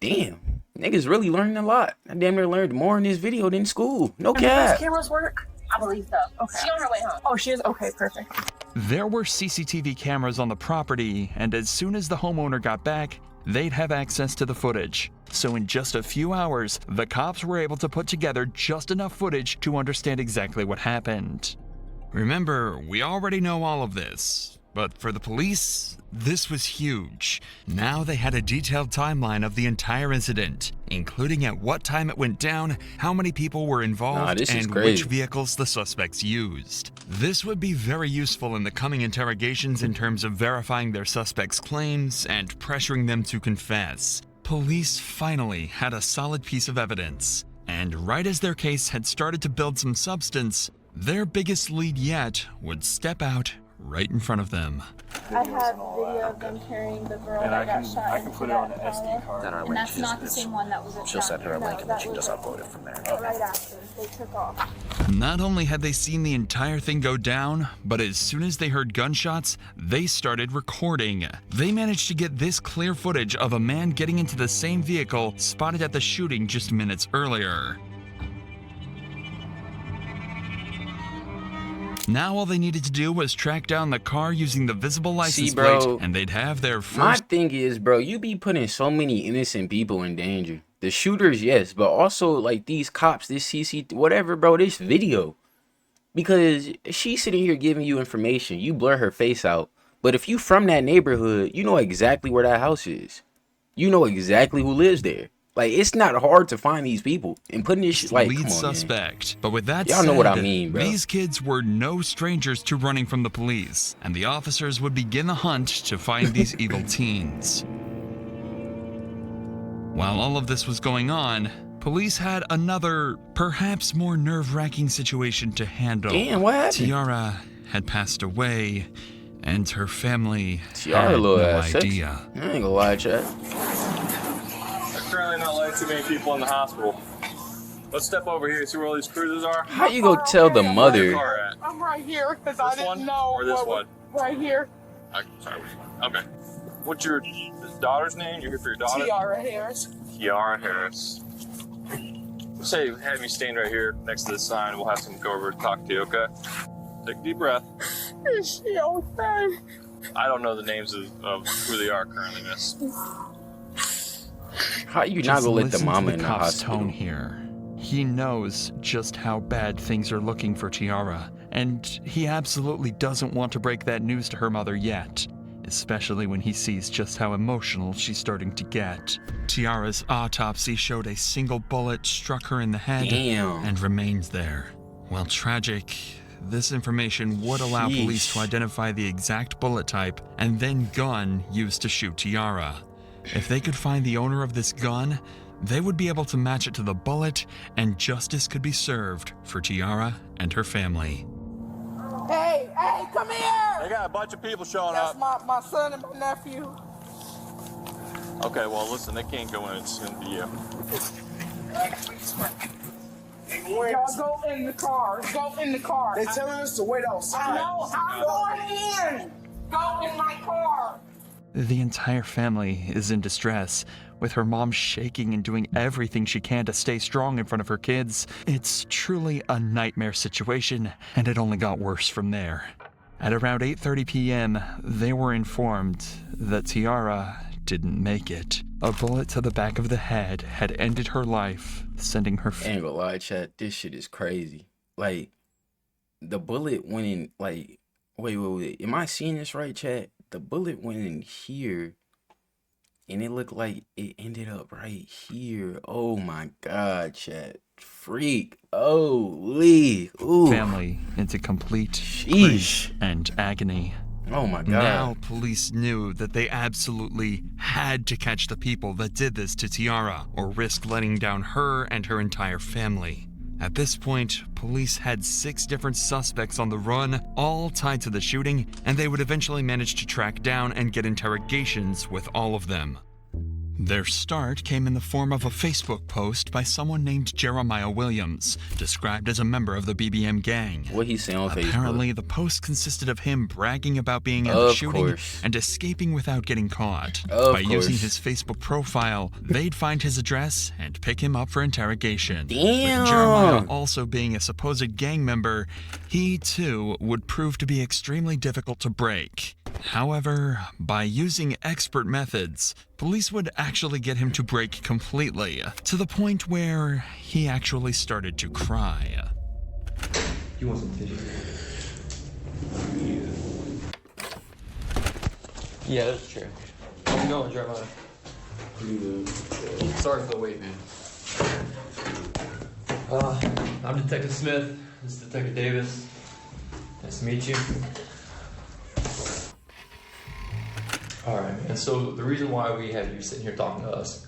Speaker 1: damn. Niggas really learning a lot. I damn near learned more in this video than school. No cap.
Speaker 15: Does cameras work?
Speaker 16: I believe so.
Speaker 15: Okay.
Speaker 16: She on her way home.
Speaker 15: Oh, she is? Okay, perfect.
Speaker 4: There were CCTV cameras on the property, and as soon as the homeowner got back, they'd have access to the footage. So in just a few hours, the cops were able to put together just enough footage to understand exactly what happened. Remember, we already know all of this, but for the police, this was huge. Now they had a detailed timeline of the entire incident, including at what time it went down, how many people were involved, and which vehicles the suspects used. This would be very useful in the coming interrogations in terms of verifying their suspects' claims and pressuring them to confess. Police finally had a solid piece of evidence, and right as their case had started to build some substance, their biggest lead yet would step out right in front of them.
Speaker 15: I have video of them carrying the girl that got shot.
Speaker 8: I can put it on an SD card.
Speaker 14: And that's not the same one that was at
Speaker 8: She'll send her a link and then she can just upload it from there.
Speaker 15: Right after they took off.
Speaker 4: Not only had they seen the entire thing go down, but as soon as they heard gunshots, they started recording. They managed to get this clear footage of a man getting into the same vehicle spotted at the shooting just minutes earlier. Now all they needed to do was track down the car using the visible license plate, and they'd have their first...
Speaker 1: My thing is, bro, you be putting so many innocent people in danger. The shooters, yes, but also, like, these cops, this CC, whatever, bro, this video. Because she's sitting here giving you information. You blur her face out. But if you from that neighborhood, you know exactly where that house is. You know exactly who lives there. Like, it's not hard to find these people and putting this shit, like,
Speaker 4: lead
Speaker 1: come on,
Speaker 4: suspect. But with that
Speaker 1: y'all
Speaker 4: said,
Speaker 1: know what I mean, bro.
Speaker 4: These kids were no strangers to running from the police, and the officers would begin the hunt to find these evil teens. While all of this was going on, police had another, perhaps more nerve-wracking situation to handle.
Speaker 1: Damn, what happened?
Speaker 4: Tiara had passed away, and her family
Speaker 1: Tiara
Speaker 4: had
Speaker 1: little
Speaker 4: no
Speaker 1: ass
Speaker 4: idea.
Speaker 1: I ain't gonna lie, chat.
Speaker 8: Currently not letting too many people in the hospital. Let's step over here and see where all these cruises are.
Speaker 1: How you go tell the mother?
Speaker 15: I'm right here because I didn't know.
Speaker 8: Or this one?
Speaker 15: Right here.
Speaker 8: Sorry, which one? Okay. What's your daughter's name? You're here for your daughter?
Speaker 15: Tiara Harris.
Speaker 8: Tiara Harris. Say, have me stand right here next to this sign. We'll have someone go over and talk to you, okay? Take a deep breath.
Speaker 15: Is she okay?
Speaker 8: I don't know the names of who they are currently, miss.
Speaker 1: How you not gonna let the mama in the
Speaker 4: cop's
Speaker 1: hospital?
Speaker 4: tone here. He knows just how bad things are looking for Tiara, and he absolutely doesn't want to break that news to her mother yet, especially when he sees just how emotional she's starting to get. Tiara's autopsy showed a single bullet struck her in the head and remained there. While tragic, this information would allow police to identify the exact bullet type and then gun used to shoot Tiara. If they could find the owner of this gun, they would be able to match it to the bullet, and justice could be served for Tiara and her family.
Speaker 15: Hey, come here!
Speaker 8: They got a bunch of people showing
Speaker 15: That's
Speaker 8: up.
Speaker 15: my son and my nephew.
Speaker 8: Okay, well, listen, they can't go in. It's going to be you.
Speaker 15: Y'all go in the car. Go in the car.
Speaker 5: They telling us to wait outside.
Speaker 15: No, I'm going in. Go in my car.
Speaker 4: The entire family is in distress, with her mom shaking and doing everything she can to stay strong in front of her kids. It's truly a nightmare situation, and it only got worse from there. At around 8:30 p.m., they were informed that Tiara didn't make it. A bullet to the back of the head had ended her life, sending her...
Speaker 1: I ain't gonna lie, chat. This shit is crazy. Like, the bullet went in, like... Wait. Am I seeing this right, chat? The bullet went in here, and it looked like it ended up right here. Oh my God, chat. Freak. Holy. Ooh.
Speaker 4: Family into complete
Speaker 1: Sheesh.
Speaker 4: grief and agony.
Speaker 1: Oh my God.
Speaker 4: Now police knew that they absolutely had to catch the people that did this to Tiara or risk letting down her and her entire family. At this point, police had 6 different suspects on the run, all tied to the shooting, and they would eventually manage to track down and get interrogations with all of them. Their start came in the form of a Facebook post by someone named Jeremiah Williams, described as a member of the BBM gang.
Speaker 1: What he say on Facebook?
Speaker 4: Apparently, the post consisted of him bragging about being in the shooting and escaping without getting caught. By using his Facebook profile, they'd find his address and pick him up for interrogation.
Speaker 1: Damn.
Speaker 4: With Jeremiah also being a supposed gang member, he too would prove to be extremely difficult to break. However, by using expert methods, police would actually get him to break completely, to the point where he actually started to cry.
Speaker 17: You want some tissue? Yeah, that's true. How's it going, Jeremiah? Pretty good. Sorry for the wait, man. I'm Detective Smith. This is Detective Davis. Nice to meet you. All right, man. So the reason why we have you sitting here talking to us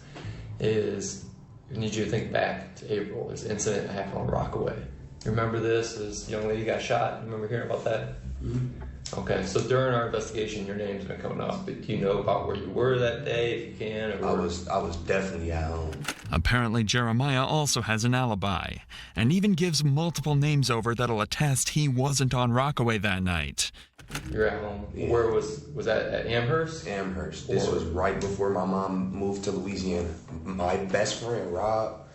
Speaker 17: is we need you to think back to April. There's an incident that happened on Rockaway. You remember this? This young lady got shot. You remember hearing about that? Mm-hmm. Okay, so during our investigation, your name's been coming up. But do you know about where you were that day, if you can? Or
Speaker 10: I was definitely at home.
Speaker 4: Apparently, Jeremiah also has an alibi, and even gives multiple names over that'll attest he wasn't on Rockaway that night.
Speaker 17: You're at home. Yeah. Where was that, at Amherst?
Speaker 10: Amherst. This was right before my mom moved to Louisiana. My best friend, Rob,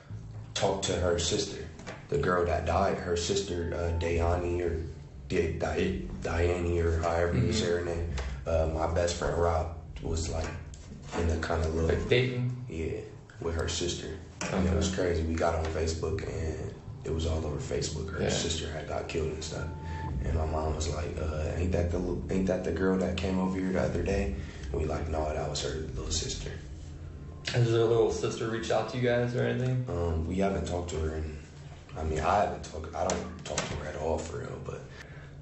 Speaker 10: talked to her sister, the girl that died, her sister, Diane or however you say her name. My best friend, Rob, was like in a kind of little...
Speaker 17: Like dating?
Speaker 10: Yeah, with her sister. And it was crazy. We got on Facebook and it was all over Facebook. Her sister had got killed and stuff. And my mom was like, ain't that the girl that came over here the other day? And we like, no, that was her little sister.
Speaker 17: Has her little sister reached out to you guys or anything?
Speaker 10: We haven't talked to her, and I don't talk to her at all for real, but.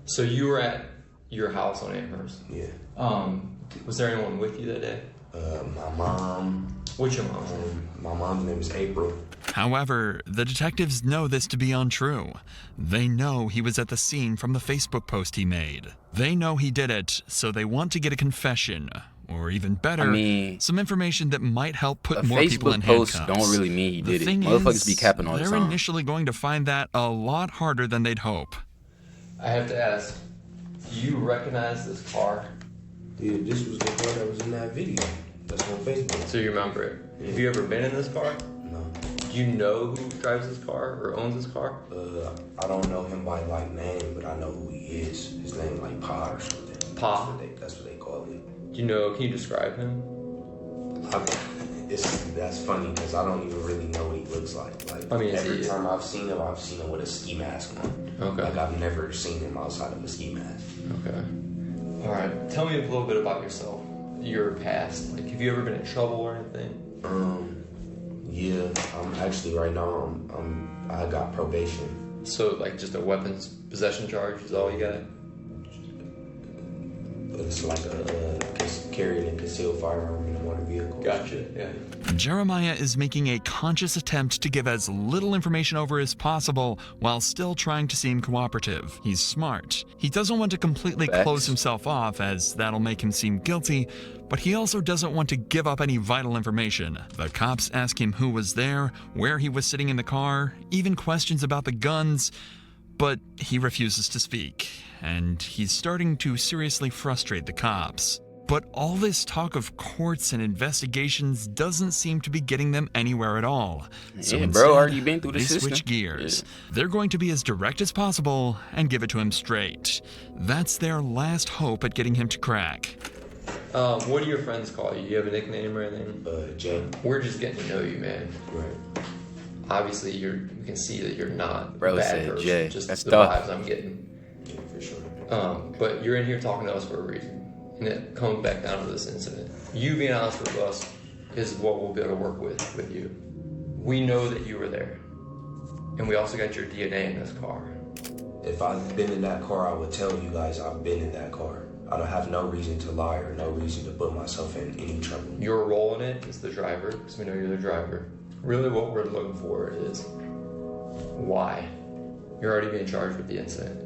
Speaker 17: So you were at your house on Amherst?
Speaker 10: Yeah.
Speaker 17: Was there anyone with you that day?
Speaker 10: My mom.
Speaker 17: What's your mom's name?
Speaker 10: My mom's name is April.
Speaker 4: However, the detectives know this to be untrue. They know he was at the scene from the Facebook post he made. They know he did it, so they want to get a confession, or even better, some information that might help put more people in handcuffs.
Speaker 1: Facebook post don't really mean he did it.
Speaker 4: Thing
Speaker 1: Motherfuckers
Speaker 4: is,
Speaker 1: be capping all the
Speaker 4: they're
Speaker 1: time.
Speaker 4: initially going to find that a lot harder than they'd hope.
Speaker 17: I have to ask, do you recognize this car?
Speaker 10: Yeah, this was the car that was in that video. That's on Facebook.
Speaker 17: So you remember it? Yeah. Have you ever been in this car?
Speaker 10: No.
Speaker 17: Do you know who drives this car or owns this car?
Speaker 10: I don't know him by like name, but I know who he is. His name like Pa or something.
Speaker 17: Pa?
Speaker 10: That's what they call him.
Speaker 17: Do you know? Can you describe him?
Speaker 10: That's funny because I don't even really know what he looks like. Like every time I've seen him with a ski mask on.
Speaker 17: Okay.
Speaker 10: Like I've never seen him outside of a ski mask.
Speaker 17: Okay. All right. Tell me a little bit about yourself. Your past. Like, have you ever been in trouble or anything?
Speaker 10: Yeah. I'm actually right now. I got probation.
Speaker 17: So like just a weapons possession charge is all you got?
Speaker 10: It's like carrying a concealed firearm in a motor vehicle.
Speaker 17: Gotcha. Yeah.
Speaker 4: Jeremiah is making a conscious attempt to give as little information over as possible while still trying to seem cooperative. He's smart. He doesn't want to completely close himself off, as that'll make him seem guilty, but he also doesn't want to give up any vital information. The cops ask him who was there, where he was sitting in the car, even questions about the guns, but he refuses to speak, and he's starting to seriously frustrate the cops. But all this talk of courts and investigations doesn't seem to be getting them anywhere at all. So
Speaker 1: yeah, bro, already been through the
Speaker 4: they
Speaker 1: system.
Speaker 4: switch gears. Yeah. They're going to be as direct as possible and give it to him straight. That's their last hope at getting him to crack.
Speaker 17: What do your friends call you? You have a nickname or anything?
Speaker 10: Jay.
Speaker 17: We're just getting to know you, man.
Speaker 10: Right.
Speaker 17: Obviously, you can see that you're not
Speaker 1: Bro
Speaker 17: a bad
Speaker 1: said
Speaker 17: person.
Speaker 1: Jay.
Speaker 17: Just
Speaker 1: That's
Speaker 17: the
Speaker 1: tough.
Speaker 17: vibes I'm getting.
Speaker 10: Yeah, for sure.
Speaker 17: But you're in here talking to us for a reason. And it comes back down to this incident. You being honest with us is what we'll be able to work with you. We know that you were there. And we also got your DNA in this car.
Speaker 10: If I've been in that car, I would tell you guys I've been in that car. I don't have no reason to lie or no reason to put myself in any trouble.
Speaker 17: Your role in it is the driver, because we know you're the driver. Really what we're looking for is why. You're already being charged with the incident.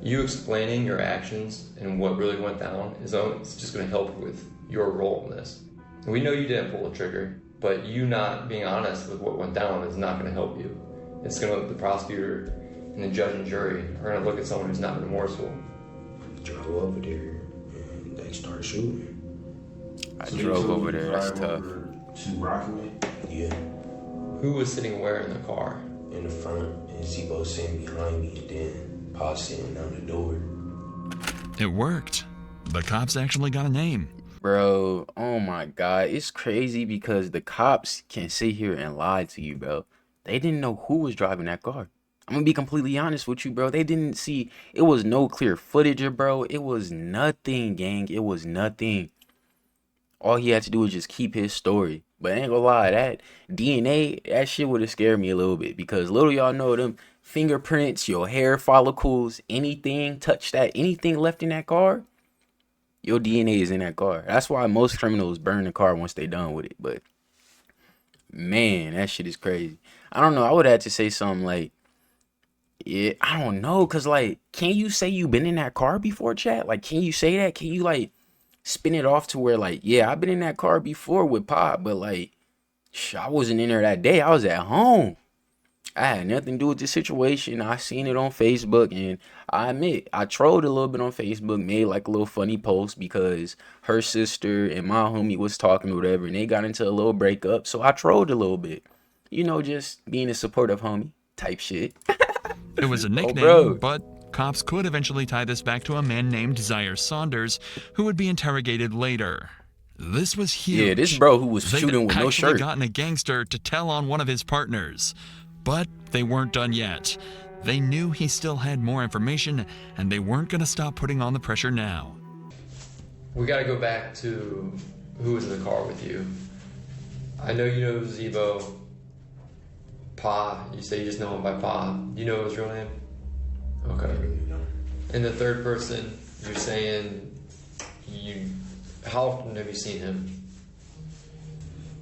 Speaker 17: You explaining your actions and what really went down is just going to help with your role in this. We know you didn't pull the trigger, but you not being honest with what went down is not going to help you. It's going to, the prosecutor and the judge and jury are going to look at someone who's not remorseful.
Speaker 10: Drove over there and they started shooting.
Speaker 1: I drove over there. That's tough.
Speaker 10: To Rockaway? Yeah.
Speaker 17: Who was sitting where in the car?
Speaker 10: In the front, and Zebo sitting behind me, and then Pa sitting on the door.
Speaker 4: It worked. The cops actually got a name.
Speaker 1: Bro, oh my God. It's crazy because the cops can sit here and lie to you, bro. They didn't know who was driving that car. I'm gonna be completely honest with you, bro. They didn't see, it was no clear footage, bro. It was nothing, gang. It was nothing. All he had to do was just keep his story. But I ain't gonna lie, that DNA, that shit would have scared me a little bit. Because little y'all know them fingerprints, your hair follicles, anything, touch that, anything left in that car, your DNA is in that car. That's why most criminals burn the car once they done with it. But, man, that shit is crazy. I don't know. I would have to say something like, yeah, I don't know, cause like, can you say you been in that car before, chat? Like, can you say that? Can you like spin it off to where like, yeah, I've been in that car before with Pop, but like, I wasn't in there that day. I was at home. I had nothing to do with the situation. I seen it on Facebook, and I admit I trolled a little bit on Facebook, made like a little funny post because her sister and my homie was talking or whatever, and they got into a little breakup. So I trolled a little bit, you know, just being a supportive homie type shit.
Speaker 4: It was a nickname,
Speaker 1: bro.
Speaker 4: but cops could eventually tie this back to a man named Zaire Saunders, who would be interrogated later. This was huge.
Speaker 1: Yeah, this bro who was
Speaker 4: They'd
Speaker 1: shooting with no
Speaker 4: actually
Speaker 1: shirt.
Speaker 4: gotten a gangster to tell on one of his partners. But they weren't done yet. They knew he still had more information, and they weren't going to stop putting on the pressure now.
Speaker 17: We gotta go back to who was in the car with you. I know you know Zebo. Pa, you say you just know him by Pa. Do you know his real name? Okay. And the third person, you're saying how often have you seen him?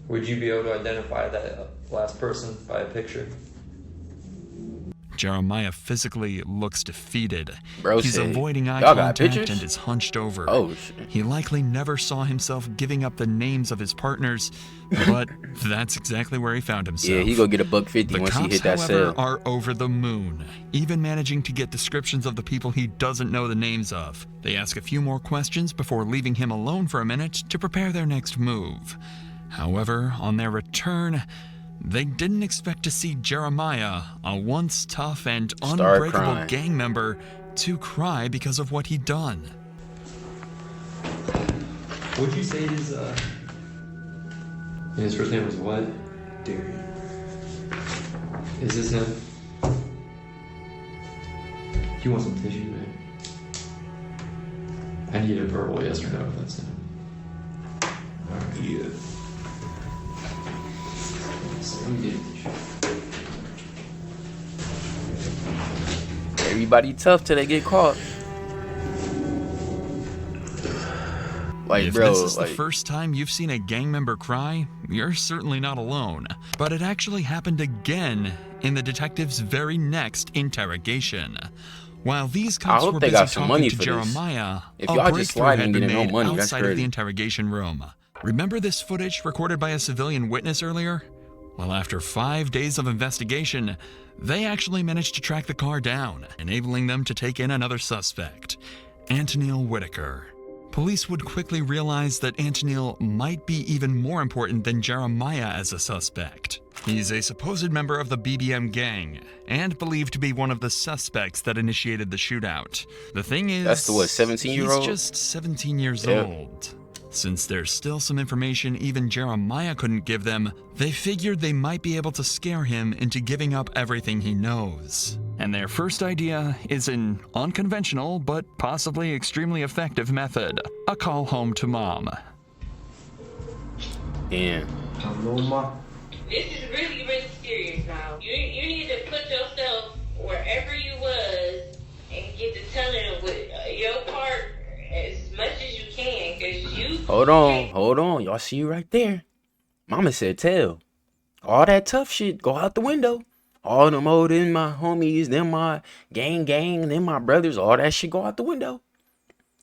Speaker 17: Would you be able to identify that last person by a picture?
Speaker 4: Jeremiah physically looks defeated.
Speaker 1: Bro
Speaker 4: He's
Speaker 1: said,
Speaker 4: avoiding eye
Speaker 1: "Y'all got
Speaker 4: contact
Speaker 1: pictures?"
Speaker 4: and is hunched over.
Speaker 1: Oh, shit.
Speaker 4: He likely never saw himself giving up the names of his partners, but that's exactly where he found himself.
Speaker 1: Yeah, he go get a $150
Speaker 4: The
Speaker 1: once he
Speaker 4: cops,
Speaker 1: hit that
Speaker 4: however,
Speaker 1: cell.
Speaker 4: are over the moon, even managing to get descriptions of the people he doesn't know the names of. They ask a few more questions before leaving him alone for a minute to prepare their next move. However, on their return, they didn't expect to see Jeremiah, a once tough and
Speaker 1: Start
Speaker 4: unbreakable
Speaker 1: crying.
Speaker 4: gang member, to cry because of what he'd done.
Speaker 17: What'd you say his first name was what?
Speaker 10: Darian.
Speaker 17: Is this him? Do you want some tissue, man? I need a verbal yes or no if that's him.
Speaker 10: Yeah.
Speaker 17: So let me get a tissue.
Speaker 1: Everybody tough till they get caught. Like,
Speaker 4: If
Speaker 1: bro,
Speaker 4: this is
Speaker 1: like,
Speaker 4: the first time you've seen a gang member cry, you're certainly not alone. But it actually happened again in the detective's very next interrogation. While these cops
Speaker 1: hope
Speaker 4: were
Speaker 1: they
Speaker 4: busy
Speaker 1: got some
Speaker 4: talking
Speaker 1: money
Speaker 4: to
Speaker 1: for this.
Speaker 4: Jeremiah,
Speaker 1: If
Speaker 4: a
Speaker 1: y'all just
Speaker 4: breakthrough
Speaker 1: slide
Speaker 4: had
Speaker 1: and
Speaker 4: been
Speaker 1: getting no
Speaker 4: made
Speaker 1: money, that's
Speaker 4: outside of
Speaker 1: crazy.
Speaker 4: the interrogation room. Remember this footage recorded by a civilian witness earlier? Well, after 5 days of investigation, they actually managed to track the car down, enabling them to take in another suspect, Antonil Whitaker. Police would quickly realize that Antonil might be even more important than Jeremiah as a suspect. He's a supposed member of the BBM gang, and believed to be one of the suspects that initiated the shootout. The thing is,
Speaker 1: That's the what, 17-year-old?
Speaker 4: he's just 17 years
Speaker 1: Yep.
Speaker 4: old. Since there's still some information even Jeremiah couldn't give them, they figured they might be able to scare him into giving up everything he knows. And their first idea is an unconventional but possibly extremely effective method: a call home to mom.
Speaker 1: Damn.
Speaker 18: Hello, Ma. This is really, really serious now. You need to put yourself wherever you was and get to telling them with your part as much as you can, because you...
Speaker 1: Hold on. Y'all see you right there. Mama said tell. All that tough shit, go out the window. All them old, them my homies, them my gang, them my brothers, all that shit go out the window.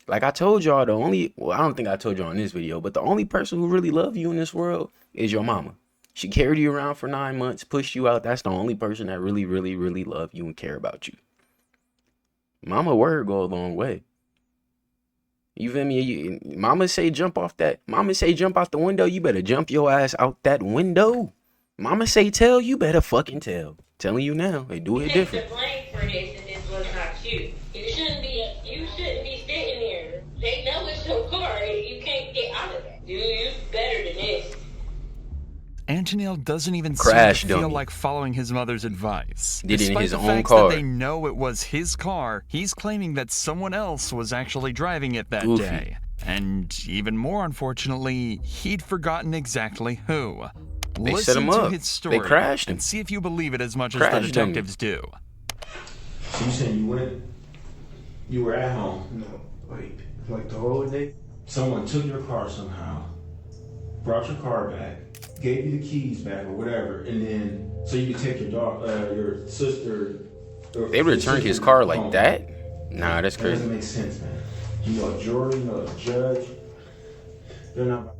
Speaker 1: Like I told y'all, I don't think I told y'all in this video, but the only person who really love you in this world is your mama. She carried you around for 9 months, pushed you out. That's the only person that really, really, really love you and care about you. Mama word go a long way. You feel me? Mama say jump out the window. You better jump your ass out that window. Mama say tell, you better fucking tell. Telling you now, they do it different.
Speaker 18: The blame for this, and this was not you. You shouldn't be sitting there. They know it's your car. You can't get out of that. You better than this.
Speaker 4: Antonil doesn't even
Speaker 1: Crash
Speaker 4: seem to feel
Speaker 1: dummy.
Speaker 4: like following his mother's advice.
Speaker 1: Did it in
Speaker 4: Despite
Speaker 1: his
Speaker 4: the
Speaker 1: own
Speaker 4: fact
Speaker 1: car.
Speaker 4: that they know it was his car, he's claiming that someone else was actually driving it that
Speaker 1: Goofy.
Speaker 4: day. And even more unfortunately, he'd forgotten exactly who.
Speaker 1: They
Speaker 4: Listen
Speaker 1: set him
Speaker 4: to
Speaker 1: up.
Speaker 4: his story
Speaker 1: They crashed him.
Speaker 4: and see if you believe it as much as the
Speaker 1: Crashed him.
Speaker 4: detectives do.
Speaker 10: So you saying you were at home?
Speaker 5: No, like the whole day.
Speaker 10: Someone took your car somehow, brought your car back, gave you the keys back or whatever, and then so you could take your sister.
Speaker 1: They returned his car like that? Nah, that's
Speaker 10: That
Speaker 1: crazy.
Speaker 10: doesn't make sense, man. You know a jury, you know a judge. They're not.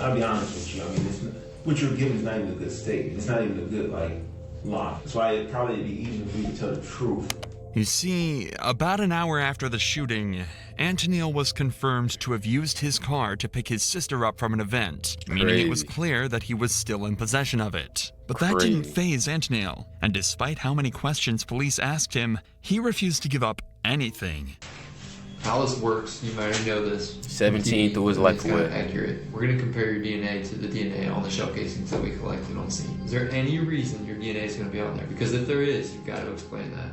Speaker 10: I'll be honest with you. I mean, what you're giving is not even a good statement. It's not even a good lie. That's why it'd probably be easier for you to tell the truth.
Speaker 4: You see, about an hour after the shooting, Antonil was confirmed to have used his car to pick his sister up from an event, meaning it was clear that he was still in possession of it. But that didn't faze Antonil, and despite how many questions police asked him, he refused to give up anything.
Speaker 17: How this works, you might already know this.
Speaker 1: 17 through his life away.
Speaker 17: Accurate. We're going to compare your DNA to the DNA on the shell casings that we collected on scene. Is there any reason your DNA is going to be on there? Because if there is, you've got to explain that.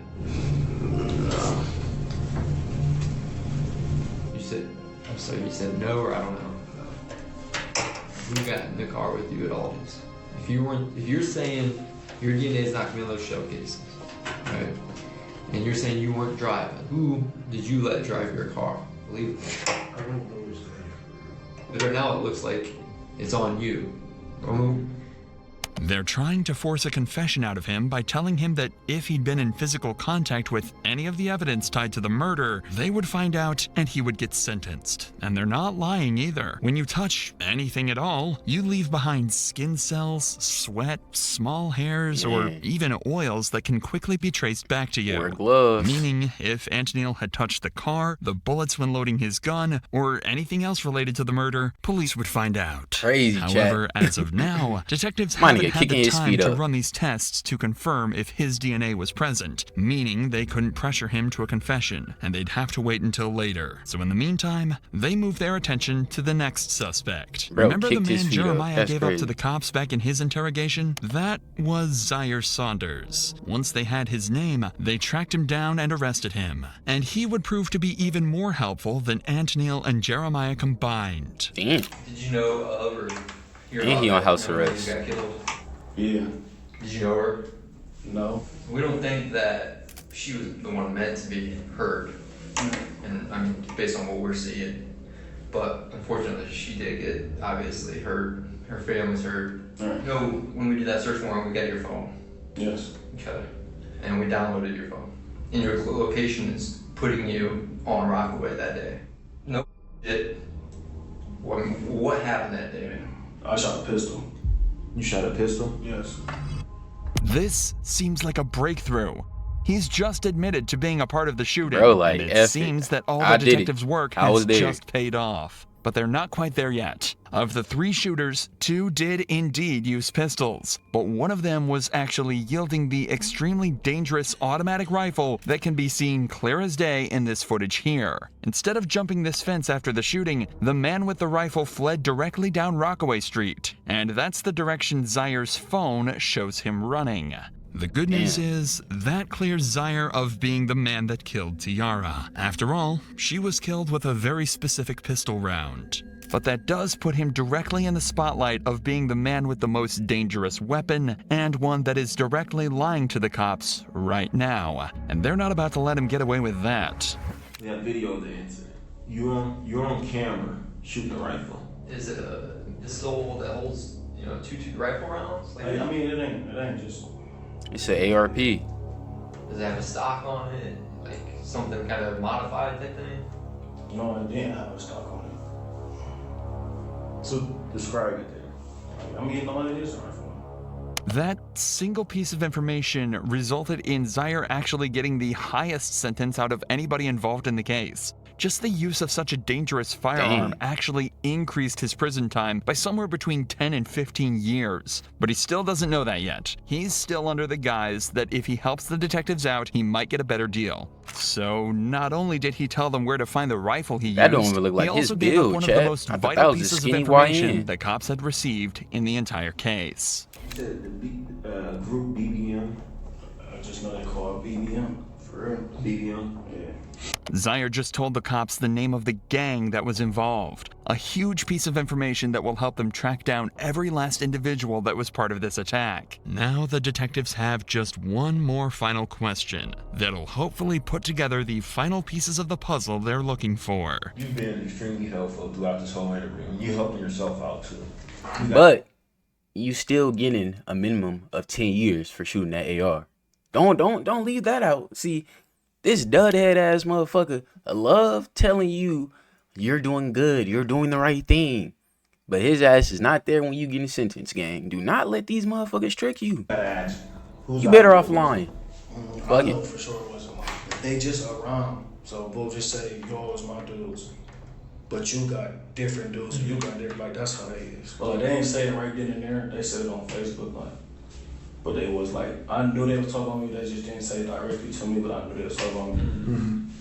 Speaker 17: You said no, or I don't know. Who got in the car with you at all? If you're saying your DNA is not going to be on those shell casings, right? And you're saying you weren't driving. Who did you let drive your car? Believe it.
Speaker 10: I don't know.
Speaker 17: But right now it looks like it's on you.
Speaker 4: They're trying to force a confession out of him by telling him that if he'd been in physical contact with any of the evidence tied to the murder, they would find out and he would get sentenced. And they're not lying either. When you touch anything at all, you leave behind skin cells, sweat, small hairs, or even oils that can quickly be traced back to you.
Speaker 1: Wear gloves.
Speaker 4: Meaning, if Antonil had touched the car, the bullets when loading his gun, or anything else related to the murder, police would find out.
Speaker 1: Crazy,
Speaker 4: However, as of now, detectives haven't had the time to run these tests to confirm if his DNA was present, meaning they couldn't pressure him to a confession, and they'd have to wait until later. So in the meantime, they moved their attention to the next suspect.
Speaker 1: Bro,
Speaker 4: Remember the
Speaker 1: kicked his
Speaker 4: man
Speaker 1: feet up.
Speaker 4: Jeremiah
Speaker 1: That's
Speaker 4: gave up
Speaker 1: crazy.
Speaker 4: to the cops back in his interrogation? That was Zaire Saunders. Once they had his name, they tracked him down and arrested him. And he would prove to be even more helpful than Antonil and Jeremiah combined.
Speaker 1: Damn.
Speaker 17: Did you know of or hear
Speaker 1: And
Speaker 17: about
Speaker 1: he on
Speaker 17: that
Speaker 1: house
Speaker 17: young lady
Speaker 1: arrest.
Speaker 17: who got killed?
Speaker 10: Yeah.
Speaker 17: Did you know her?
Speaker 10: No.
Speaker 17: We don't think that she was the one meant to be hurt. And I mean, based on what we're seeing. But unfortunately, she did get obviously hurt. Her family's hurt.
Speaker 10: Right.
Speaker 17: You know, when we did that search warrant, we got your phone.
Speaker 10: Yes.
Speaker 17: Okay. And we downloaded your phone. And your location is putting you on Rockaway that day. No shit. What happened that day, man?
Speaker 10: I shot a pistol. You shot a pistol? Yes.
Speaker 4: This seems like a breakthrough. He's just admitted to being a part of the shooting,
Speaker 1: Bro, like,
Speaker 4: and
Speaker 1: F
Speaker 4: it
Speaker 1: it.
Speaker 4: seems that all
Speaker 1: I
Speaker 4: the
Speaker 1: did it.
Speaker 4: detectives' work
Speaker 1: I was
Speaker 4: has
Speaker 1: there.
Speaker 4: just paid off. but they're not quite there yet. Of the 3 shooters, 2 did indeed use pistols, but one of them was actually yielding the extremely dangerous automatic rifle that can be seen clear as day in this footage here. Instead of jumping this fence after the shooting, the man with the rifle fled directly down Rockaway Street, and that's the direction Zaire's phone shows him running. The good news is, that clears Zaire of being the man that killed Tiara. After all, she was killed with a very specific pistol round. But that does put him directly in the spotlight of being the man with the most dangerous weapon, and one that is directly lying to the cops right now. And they're not about to let him get away with that.
Speaker 10: We have video of the incident. You're on camera shooting a rifle.
Speaker 17: Is it a pistol that holds, you know, 2 rifle rounds? Like,
Speaker 10: I mean, it ain't just.
Speaker 1: It's an ARP.
Speaker 17: Does it have a stock on it? Like something kind of modified type thing?
Speaker 10: No, it didn't have a stock on it. So describe it then. I mean, no, it is a rifle.
Speaker 4: That single piece of information resulted in Zaire actually getting the highest sentence out of anybody involved in the case. Just the use of such a dangerous firearm actually increased his prison time by somewhere between 10 and 15 years. But he still doesn't know that yet. He's still under the guise that if he helps the detectives out, he might get a better deal. So not only did he tell them where to find the rifle he used,
Speaker 1: don't even look like
Speaker 4: he
Speaker 1: his
Speaker 4: also gave up
Speaker 1: build,
Speaker 4: one
Speaker 1: Chad.
Speaker 4: of the most
Speaker 1: I thought that
Speaker 4: vital
Speaker 1: was a
Speaker 4: pieces of
Speaker 1: skinny
Speaker 4: information
Speaker 1: YN.
Speaker 4: the cops had received in the entire case.
Speaker 10: You said the group BBM. I just know they call it BBM. For real. BBM? Yeah.
Speaker 4: Zaire just told the cops the name of the gang that was involved. A huge piece of information that will help them track down every last individual that was part of this attack. Now the detectives have just one more final question that'll hopefully put together the final pieces of the puzzle they're looking for.
Speaker 10: You've been extremely helpful throughout this whole interview, and you helping yourself out too.
Speaker 1: But you still getting a minimum of 10 years for shooting that AR. Don't leave that out. See, this dud head ass motherfucker, I love telling you you're doing good, you're doing the right thing. But his ass is not there when you get sentenced, gang. Do not let these motherfuckers trick you. You better off lying.
Speaker 5: I know for sure it wasn't mine. They just around. So we'll just say, yo, it's my dudes. But you got different dudes, and you got different, like, that's how they is.
Speaker 10: Well, they ain't say it right then and there. They said it on Facebook, like. But they was like, I knew they was talking on me. They just didn't say it directly to me, but I knew they was talking on me.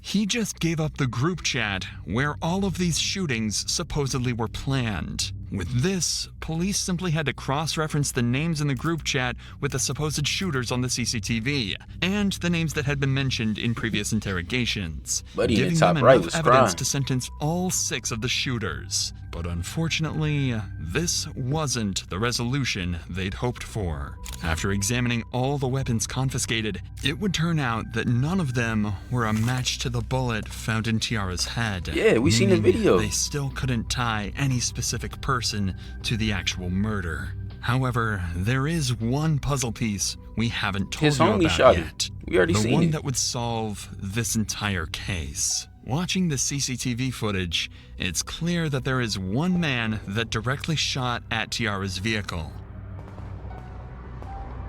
Speaker 4: He just gave up the group chat where all of these shootings supposedly were planned. With this, police simply had to cross-reference the names in the group chat with the supposed shooters on the CCTV, and the names that had been mentioned in previous interrogations,
Speaker 1: Buddy,
Speaker 4: giving
Speaker 1: the top
Speaker 4: them
Speaker 1: right
Speaker 4: enough
Speaker 1: was
Speaker 4: evidence
Speaker 1: crying.
Speaker 4: to sentence all 6 of the shooters. But unfortunately, this wasn't the resolution they'd hoped for. After examining all the weapons confiscated, it would turn out that none of them were a match to the bullet found in Tiara's head.
Speaker 1: Yeah, we seen the
Speaker 4: meaning
Speaker 1: video.
Speaker 4: They still couldn't tie any specific person to the actual murder. However, there is one puzzle piece we haven't told
Speaker 1: His
Speaker 4: you
Speaker 1: homie
Speaker 4: about
Speaker 1: shot
Speaker 4: yet.
Speaker 1: it. We already
Speaker 4: the
Speaker 1: seen
Speaker 4: one
Speaker 1: it.
Speaker 4: that would solve this entire case. Watching the CCTV footage, it's clear that there is one man that directly shot at Tiara's vehicle.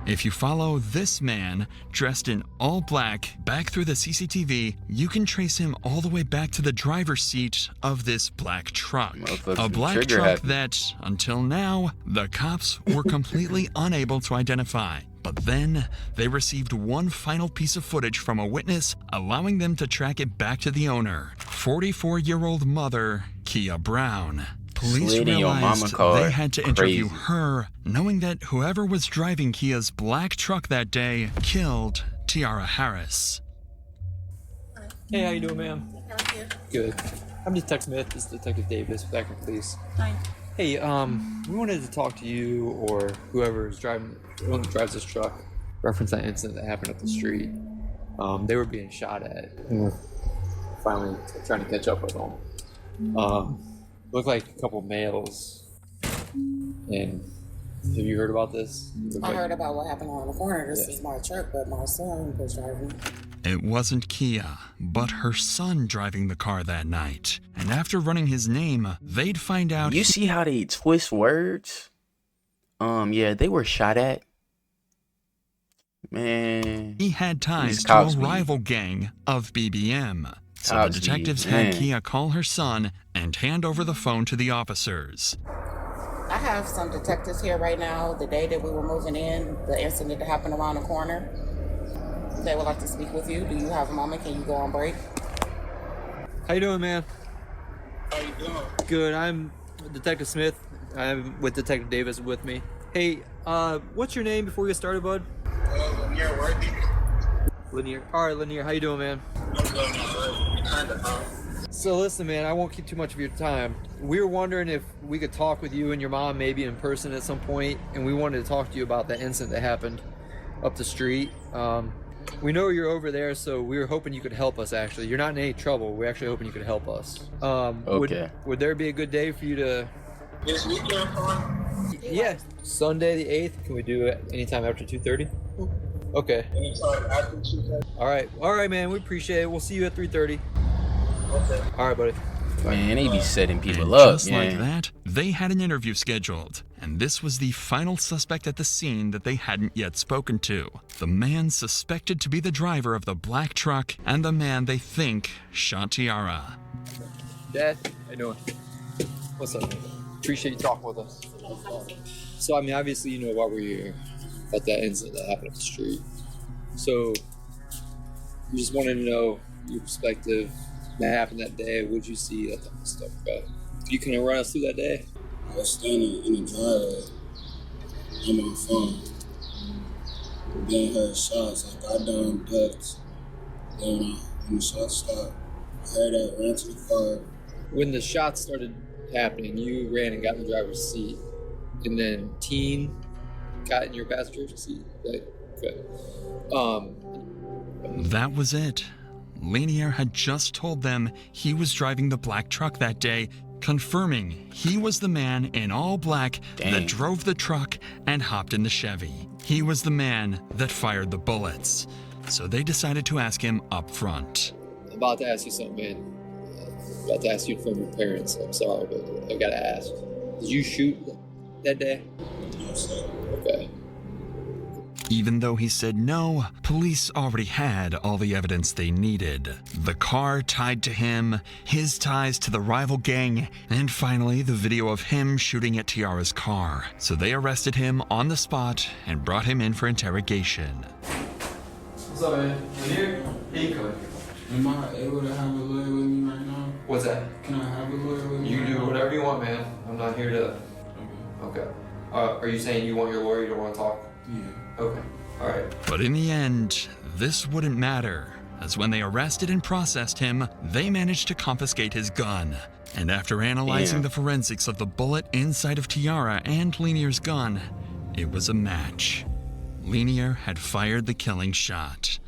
Speaker 4: If you follow this man, dressed in all black, back through the CCTV, you can trace him all the way back to the driver's seat of this black truck. A black truck that, until now, the cops were completely unable to identify. But then, they received one final piece of footage from a witness, allowing them to track it back to the owner, 44-year-old mother, Kia Brown. Police
Speaker 1: Slid in your mama
Speaker 4: realized
Speaker 1: car.
Speaker 4: they had to interview
Speaker 1: Crazy.
Speaker 4: her, knowing that whoever was driving Kia's black truck that day killed Tiara Harris.
Speaker 19: Hey, how you doing, ma'am?
Speaker 16: Thank you.
Speaker 19: Good. I'm Detective Smith. This is Detective Davis, with Akron Police.
Speaker 16: Hi.
Speaker 19: Hey, we wanted to talk to you or whoever's driving, the one that drives this truck, reference that incident that happened up the street. They were being shot at, and we're finally trying to catch up with them. Looked like a couple males. And have you heard about this?
Speaker 20: I heard about what happened on the corner. This is my truck, but my son was driving.
Speaker 4: It wasn't Kia, but her son driving the car that night. And after running his name, they'd find out.
Speaker 1: You see how they twist words? Yeah, they were shot at. Man,
Speaker 4: He had ties
Speaker 1: these
Speaker 4: to
Speaker 1: cops
Speaker 4: a
Speaker 1: be-
Speaker 4: rival gang of BBM. So the detectives had Kia call her son and hand over the phone to the officers.
Speaker 20: I have some detectives here right now. The day that we were moving in, the incident that happened around the corner, they would like to speak with you. Do you have a moment? Can you go on break?
Speaker 19: How you doing, man?
Speaker 20: How you doing?
Speaker 19: Good. I'm Detective Smith. I'm with Detective Davis with me. Hey, what's your name before we get started, bud?
Speaker 5: Lanier Worthy.
Speaker 19: Lanier. All right, Lanier. How you doing, man?
Speaker 5: I'm doing kind of.
Speaker 19: So listen, man, I won't keep too much of your time. We were wondering if we could talk with you and your mom maybe in person at some point, and we wanted to talk to you about that incident that happened up the street. We know you're over there, so we were hoping you could help us, actually. You're not in any trouble. We're actually hoping you could help us.
Speaker 1: Okay.
Speaker 19: Would there be a good day for you to...
Speaker 5: This weekend fun?
Speaker 19: Yeah. Sunday the 8th. Can we do it anytime after 2:30? Okay.
Speaker 5: Anytime after 2:30?
Speaker 19: All right, man. We appreciate it. We'll see you at 3:30.
Speaker 5: Okay.
Speaker 19: All right, buddy.
Speaker 1: Man, they be setting people
Speaker 4: And
Speaker 1: up,
Speaker 4: just like that, they had an interview scheduled, and this was the final suspect at the scene that they hadn't yet spoken to. The man suspected to be the driver of the black truck and the man they think shot Tiara.
Speaker 19: Dad, how you doing? What's up, man? Appreciate you talking with us. So, I mean, obviously you know why we're here, about that incident that happened up the street. So, we just wanted to know your perspective. That happened that day. What did you see? That type of stuff. You can run us through that day?
Speaker 5: I was standing in the driveway on my phone. Then heard shots. I got down, ducked. Then when the shots stopped, I heard that, ran to the car.
Speaker 19: When the shots started happening, you ran and got in the driver's seat, and then Teen got in your passenger seat. Right? Okay.
Speaker 4: That was it. Lanier had just told them he was driving the black truck that day, confirming he was the man in all black that drove the truck and hopped in the Chevy. He was the man that fired the bullets. So they decided to ask him up front.
Speaker 19: I'm about to ask you something, man. I'm about to ask you from your parents. I'm sorry, but I gotta ask. Did you shoot that day?
Speaker 5: Yes, sir.
Speaker 19: Okay.
Speaker 4: Even though he said no, police already had all the evidence they needed. The car tied to him, his ties to the rival gang, and finally the video of him shooting at Tiara's car. So they arrested him on the spot and brought him in for interrogation.
Speaker 19: What's up, man? Lanier? Here you come.
Speaker 21: Am I able to have a lawyer with me right now?
Speaker 19: What's that?
Speaker 21: Can I have a lawyer with me?
Speaker 19: You can do whatever you want, man. I'm not here to... Okay. Are you saying you want your lawyer? You don't want to talk?
Speaker 21: Yeah.
Speaker 19: Okay. All right.
Speaker 4: But in the end, this wouldn't matter, as when they arrested and processed him, they managed to confiscate his gun. And after analyzing the forensics of the bullet inside of Tiara and Lanier's gun, it was a match. Lanier had fired the killing shot.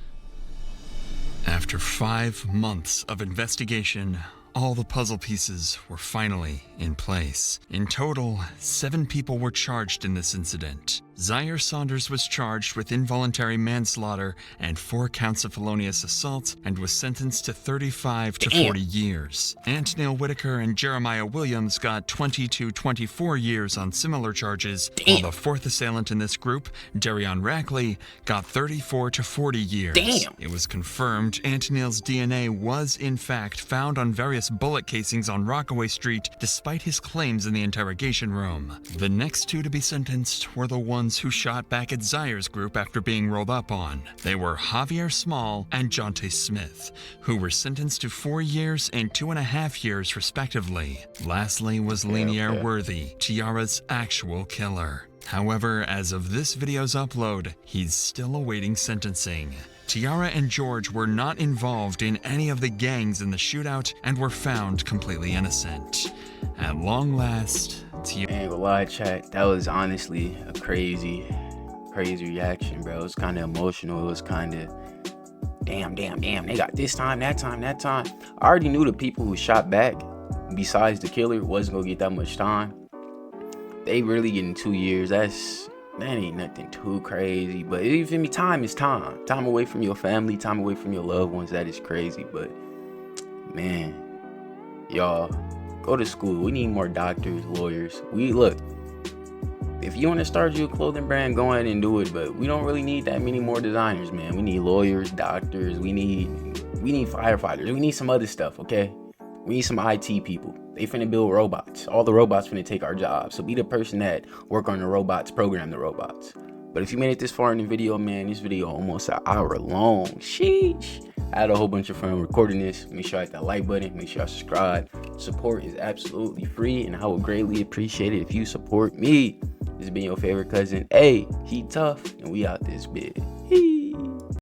Speaker 4: After 5 months of investigation, all the puzzle pieces were finally in place. In total, 7 people were charged in this incident. Zaire Saunders was charged with involuntary manslaughter and 4 counts of felonious assault and was sentenced to 35 to 40 years. Antneil Whitaker and Jeremiah Williams got 20 to 24 years on similar charges, while the 4th assailant in this group, Darion Rackley, got 34 to 40 years. It was confirmed Antneil's DNA was in fact found on various bullet casings on Rockaway Street, despite his claims in the interrogation room. The next 2 to be sentenced were the ones who shot back at Zaire's group after being rolled up on. They were Javier Small and Jonte Smith, who were sentenced to 4 years and 2.5 years respectively. Lastly was Lanier Worthy, Tiara's actual killer. However, as of this video's upload, he's still awaiting sentencing. Tiara and George were not involved in any of the gangs in the shootout and were found completely innocent. At long last,
Speaker 1: I ain't gonna lie, chat, that was honestly a crazy reaction, bro. It was kind of emotional. It was kind of, damn, they got this time, that time. I already knew the people who shot back, besides the killer, wasn't gonna get that much time. They really getting 2 years. That ain't nothing too crazy. But you feel me? Time is time. Time away from your family, time away from your loved ones. That is crazy. But man, y'all, go to school. We need more doctors, lawyers. Look, if you want to start your clothing brand, go ahead and do it. But we don't really need that many more designers, man. We need lawyers, doctors. We need We need firefighters. We need some other stuff, okay? We need some IT people. They finna build robots. All the robots finna take our jobs. So be the person that work on the robots, program the robots. But if you made it this far in the video, man, this video almost an hour long. Sheesh. I had a whole bunch of fun recording this. Make sure I hit that like button. Make sure I subscribe. Support is absolutely free, and I would greatly appreciate it if you support me. This has been your favorite cousin, AyeHeTuff, and we out this bit.